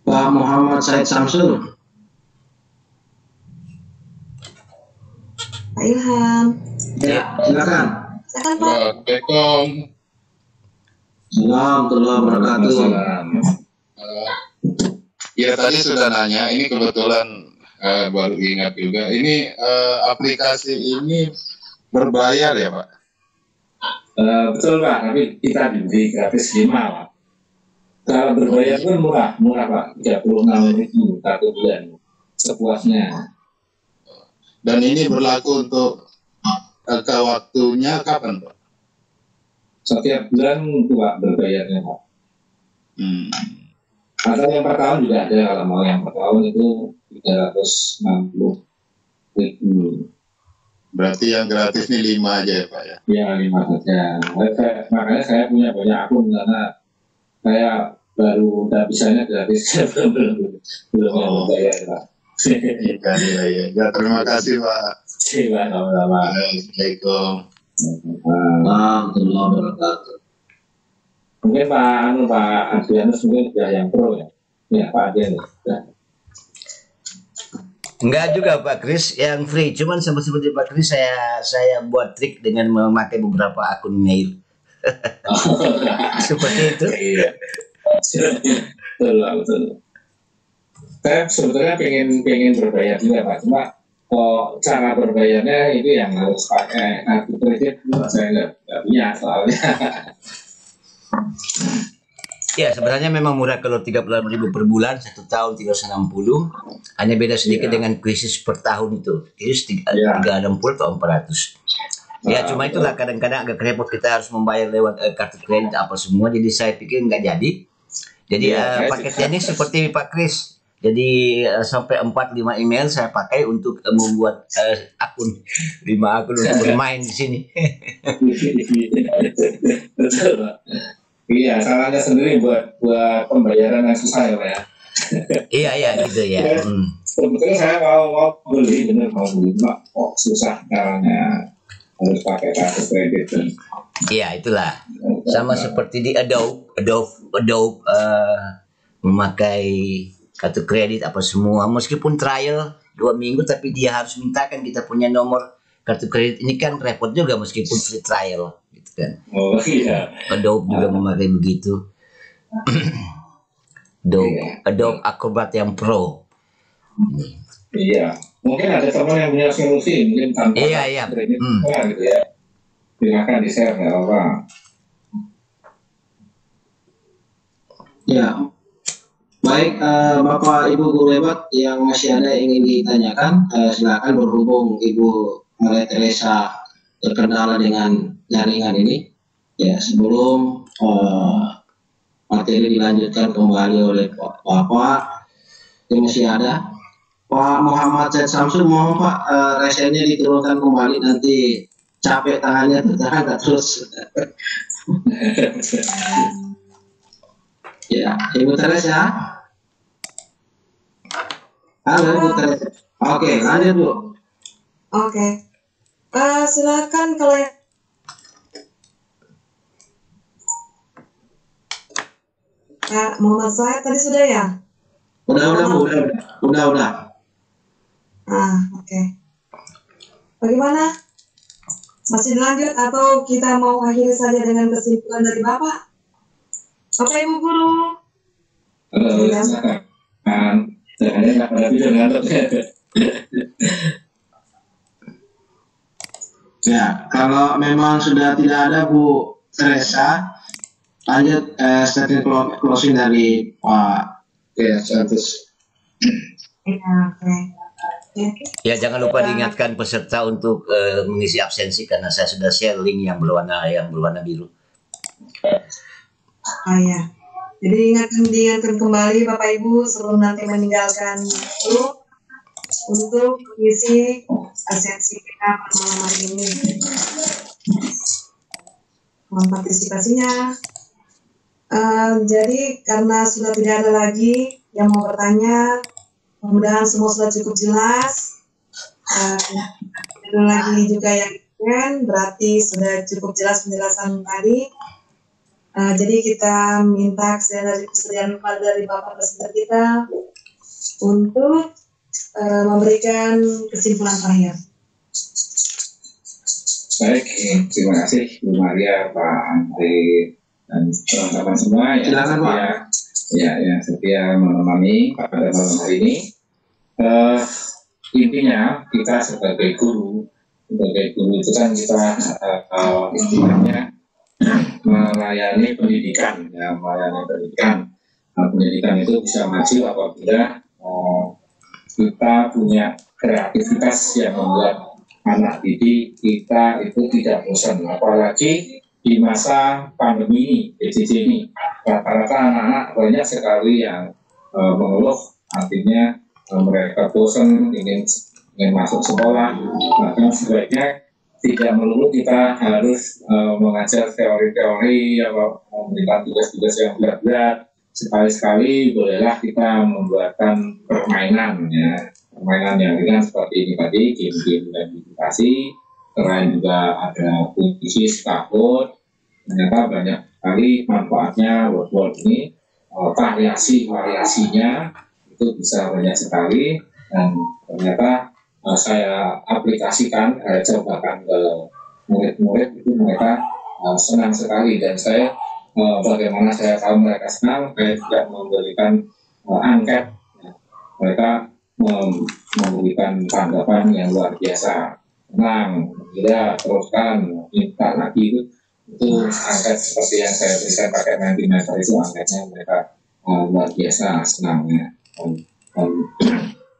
Pak Muhammad Said Samsul. Pak Ilham. Ya, silakan. Silakan Pak. Assalamualaikum. Assalamualaikum warahmatullahi wabarakatuh. Ya tadi sudah nanya, ini kebetulan baru ingat juga. Ini aplikasi ini berbayar ya Pak? Betul Pak, tapi kita diberi gratis 5 Pak. Kalau berbayar pun murah Pak, 36.000 satu bulan, sepuasnya. Dan ini berlaku untuk ke waktunya kapan Pak? Setiap bulan itu Pak berbayarnya Pak. Atau yang per tahun juga ada, kalau mau yang per tahun itu 360.000. Berarti yang gratis ini 5 aja ya Pak ya? Ya 5 saja. Makanya saya punya banyak akun karena saya baru udah bisanya gratis. belum yang berbayar Pak. Iya. Ya, terima kasih Pak. Sama-sama. Assalamualaikum. Warahmatullahi wabarakatuh. Mungkin Pak Adrianus mungkin sudah yang pro ya. Ya Pak Adrianus. Enggak juga Pak Kris, yang free. Cuman seperti Pak Kris saya buat trik dengan memakai beberapa akun mail. Seperti itu. Iya. Betul. Saya sebetulnya pengen berbayar juga Pak. Cuma cara berbayarnya itu yang harus pakai kartu kredit. Saya nggak punya soalnya. Ya sebenarnya memang murah kalau 36.000 per bulan, 1 tahun 360. Hanya beda sedikit dengan krisis per tahun itu. Krisis 360 atau 400. Ya cuma itulah kadang-kadang agak repot kita harus membayar lewat kartu kredit apa semua. Jadi saya pikir nggak jadi. Jadi paketnya ini seperti Pak Kris. Jadi sampai 4-5 email saya pakai untuk membuat akun 5 akun untuk bermain di sini. Betul Pak. Iya, salahnya sendiri buat pembayaran yang susah ya Pak ya. Iya gitu ya. Sebetulnya saya mau beli, Pak. Oh susah caranya, harus pakai kartu kredit. Iya itulah. Sama seperti di Adobe memakai kartu kredit apa semua, meskipun trial 2 minggu tapi dia harus mintakan kita punya nomor kartu kredit. Ini kan repot juga meskipun free trial gitu kan. Oh iya. Adobe juga memakai begitu. Adobe Acrobat yang Pro. Iya, mungkin ada teman yang punya solusi, mungkin tanpa Iya. kredit gitu ya. Silakan di share ya Pak. Ya, baik Bapak Ibu guru hebat yang masih ada yang ingin ditanyakan, silakan berhubung Ibu Maria Teresa terkendala dengan jaringan ini. Ya, sebelum materi dilanjutkan kembali oleh Bapak yang masih ada, Pak Muhammad Zaid Samsul, mohon Pak resennya diturunkan kembali, nanti capek tangannya terangkat terus. Ya, Ibu Teresa. Halo Ibu Teresa. Oke, lanjut Bu. Oke. Silakan kalau yang Pak Muhammad Zaid tadi sudah ya? Udah Bu, udah. Oke. Bagaimana? Masih dilanjut atau kita mau akhiri saja dengan kesimpulan dari Bapak? Bapak Ibu Guru. Ya, kalau memang sudah tidak ada Bu Teresa, lanjut statement closing dari Pak Santos. Oke. Ya jangan lupa diingatkan peserta untuk mengisi absensi karena saya sudah share link yang berwarna biru. Ya. Jadi diingatkan kembali Bapak Ibu sebelum nanti meninggalkan grup untuk mengisi absensi kita pada malam hari ini. Mohon partisipasinya. Jadi karena sudah tidak ada lagi yang mau bertanya, mudah-mudahan semua sudah cukup jelas. Ada lagi juga yang berarti sudah cukup jelas penjelasan tadi. Jadi kita minta kesediaan dari Bapak Presiden kita untuk memberikan kesimpulan terakhir. Baik, terima kasih Bu Maria, Pak Andre, dan teman-teman semua yang setia menemani pada malam hari ini. Intinya kita sebagai guru itu kan kita istilahnya melayani pendidikan, ya, pendidikan itu bisa maju apabila kita punya kreativitas yang membuat anak didik kita itu tidak bosan, apalagi di masa pandemi ini, PJJ ini. Rata-rata anak-anak banyak sekali yang mengeluh, artinya mereka bosan ingin masuk sekolah, maka sebaiknya tidak melulu kita harus mengajar teori-teori atau memberikan tugas-tugas yang berat-berat. Sekali-sekali bolehlah kita membuatkan permainan, ya, permainan yang ringan seperti ini tadi, game-game dan edukasi. Selain juga ada puisi, skakut, ternyata banyak sekali manfaatnya word ini, variasinya itu bisa banyak sekali, dan ternyata saya aplikasikan, cobakan ke murid-murid itu mereka senang sekali, dan saya bagaimana saya tahu mereka senang, saya tidak memberikan angket, mereka memberikan tanggapan yang luar biasa, senang, tidak teruskan, minta lagi itu angket seperti yang saya berikan pakai Mentimeter itu angketnya mereka luar biasa senangnya, dan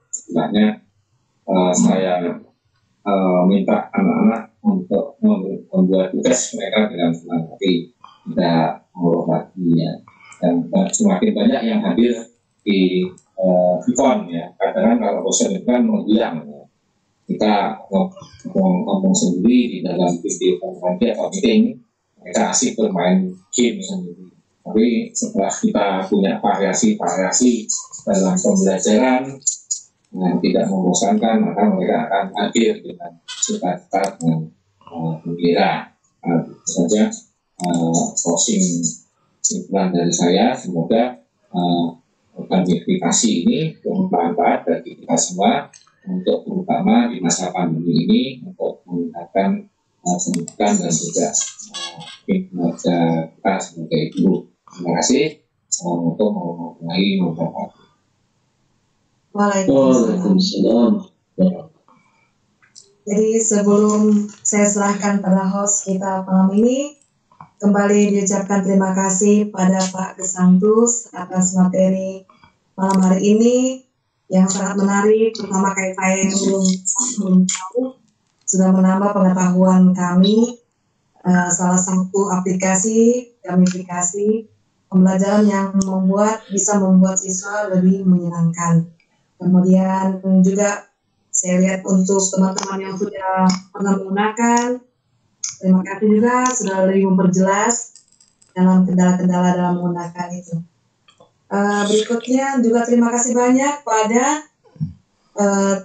sebenarnya saya minta anak-anak untuk membuat tugas mereka dengan senang hati, tidak mau lagi, ya. Dan semakin banyak yang hadir di Vicon, ya. Kadang-kadang kalau bosan itu kan menghilang, ya. Kita ngomong sendiri di dalam video konferensi atau meeting, mereka asik bermain game sendiri. Tapi setelah kita punya variasi-variasi dalam pembelajaran yang tidak membosankan, maka mereka akan hadir dengan suka-suka dengan gembira. Itu saja closing simpulan dari saya. Semoga planifikasi ini bermanfaat bagi kita semua, untuk terutama di masa pandemi ini, untuk meningkatkan pendidikan dan juga kinerja kita sebagai guru. Terima kasih. Assalamualaikum warahmatullahi wabarakatuh. Waalaikumsalam. Jadi sebelum saya serahkan pada host kita malam ini, kembali diucapkan terima kasih pada Pak Gesantus atas materi malam hari ini yang sangat menarik, terutama kayak saya yang belum tahu, sudah menambah pengetahuan kami. Salah satu aplikasi gamifikasi pembelajaran yang bisa membuat siswa lebih menyenangkan. Kemudian juga saya lihat untuk teman-teman yang sudah pernah menggunakan, terima kasih juga sudah lebih memperjelas dalam kendala-kendala dalam menggunakan itu. Berikutnya juga terima kasih banyak pada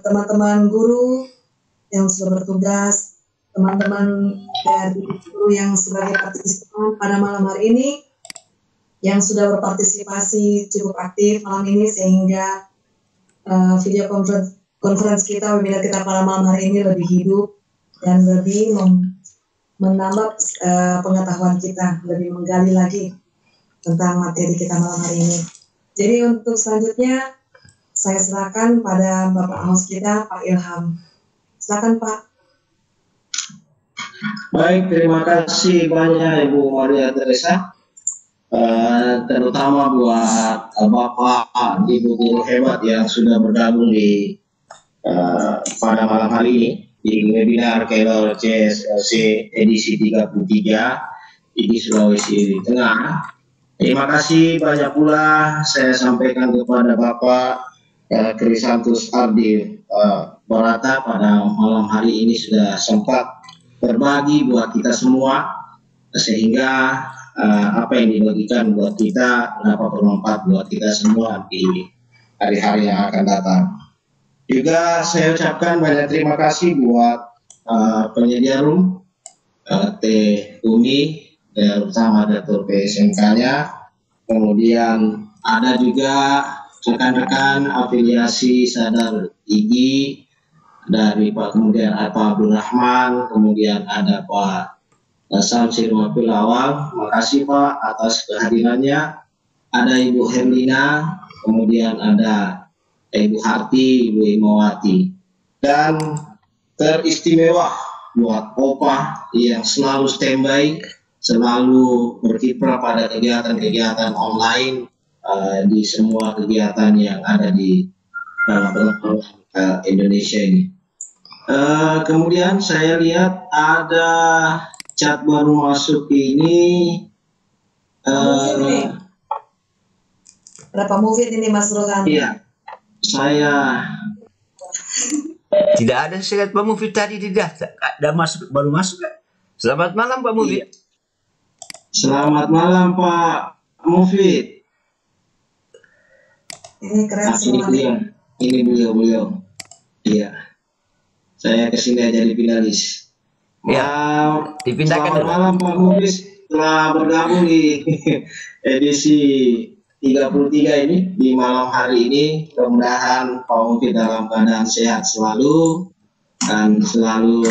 teman-teman guru yang sudah bertugas, teman-teman dari guru yang sebagai partisipan pada malam hari ini, yang sudah berpartisipasi cukup aktif malam ini, sehingga video conference kita, webinar kita pada malam hari ini lebih hidup dan lebih menambah pengetahuan kita, lebih menggali lagi tentang materi kita malam hari ini. Jadi untuk selanjutnya saya serahkan pada Bapak host kita, Pak Ilham. Silakan Pak. Baik, terima kasih banyak Ibu Maria Teresa. Terutama buat Bapak Ibu guru hebat yang sudah bergabung di pada malam hari ini di webinar Kelor CSLC edisi 33 di Sulawesi Tengah. Terima kasih banyak pula saya sampaikan kepada Bapak Krisantus Ardi Barata pada malam hari ini sudah sempat berbagi buat kita semua, sehingga apa yang dibagikan buat kita dapat bermanfaat buat kita semua di hari-hari yang akan datang. Juga saya ucapkan banyak terima kasih buat penyedia room, Teh Umi, bersama Dato' PSMK-nya. Kemudian ada juga rekan-rekan afiliasi Sadar IGI dari Pak, kemudian Pak Abdul Rahman, kemudian ada Pak Samsir Mapil Awal. Makasih Pak atas kehadirannya. Ada Ibu Herlina, kemudian ada Ibu Harti, Ibu Imawati. Dan teristimewa buat Opa yang selalu standby, selalu berkiprah pada kegiatan-kegiatan online di semua kegiatan yang ada di dalam Indonesia ini. Kemudian saya lihat ada chat baru masuk ini. Berapa movie ini Mas Rohan? Iya, saya tidak ada. Saya lihat Pak Mufid tadi tidak ada masuk, baru masuk. Selamat malam Pak Mufid. Selamat malam Pak Mufid. Ini keren semua. Ini beliau. Iya. Saya kesini jadi finalis. Ya, dipindahkan selamat malam Pak Mufid, telah bergabung di edisi 33 ini di malam hari ini. Mudah-mudahan Pak Mufid dalam keadaan sehat selalu dan selalu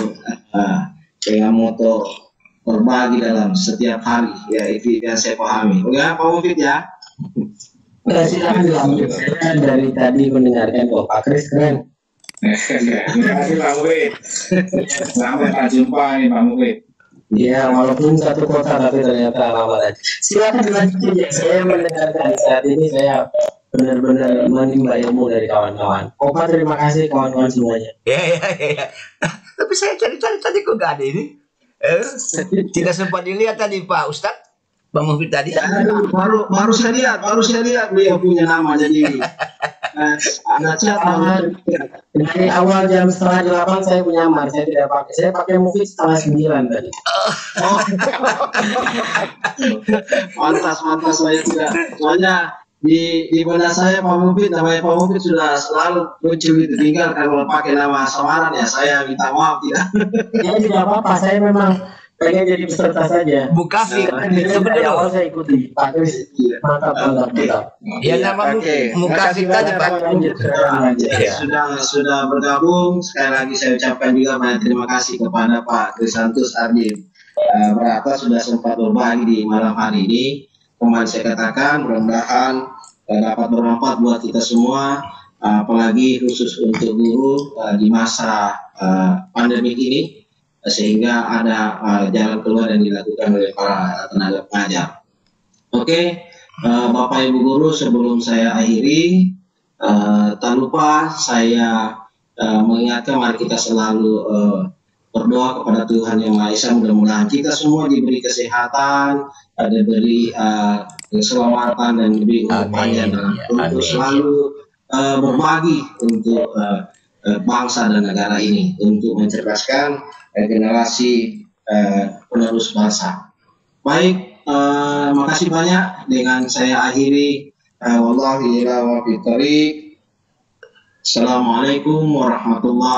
dengan moto berbagi dalam setiap hari, ya itu yang saya pahami. Oke Pak Mufid ya. Silakan dilanjut. Saya dari tadi mendengarkan Pak Kris keren. Terima kasih Pak Mufid. Sampai jumpa nih Pak Mufid. Ya, walaupun satu kota tapi ternyata lama tadi. Silakan dilanjut ya. Saya mendengarkan saat ini, saya benar-benar menimba ilmu dari kawan-kawan. Opa, terima kasih kawan-kawan semuanya. Ya. Tapi saya cari-cari tadi kok gak ada ini. Tidak sempat dilihat tadi Pak Ustadz, Bang Mufid tadi. Ya, baru saya lihat beliau punya nama, jadi Ada chat Dari awal jam 7:30 saya menyamar, saya tidak pakai. Saya pakai movie 8:30 tadi. Mantas saya tidak. Soalnya di benak saya Pak Mufid, namanya Pak Mufid sudah selalu muncul itu, tinggal kalau pakai nama samaran ya saya minta maaf tidak. Ya tidak apa-apa, saya memang pengen jadi peserta saja. Mukafi Dari awal saya ikuti. Pakai mantap. Ya nama Mukafi tadi Pak. Sudah bergabung. Sekali lagi saya ucapkan juga banyak terima kasih kepada Pak Krisantus Ardim Brata sudah sempat berbagi di malam hari ini. Kembali saya katakan mudah-mudahan dapat bermanfaat buat kita semua, apalagi khusus untuk guru di masa pandemi ini, sehingga ada jalan keluar yang dilakukan oleh para tenaga pengajar. Oke, Bapak Ibu guru, sebelum saya akhiri, tak lupa saya mengingatkan mari kita selalu berdoa kepada Tuhan Yang Maha Esa, mudah-mudahan kita semua diberi kesehatan, diberi keselamatan dan diberi umur panjang untuk selalu berbagi untuk bangsa dan negara ini, untuk mencerdaskan generasi penerus bangsa. Baik, makasih banyak. Dengan saya akhiri, wallahi ila wa bittariq. Assalamualaikum warahmatullahi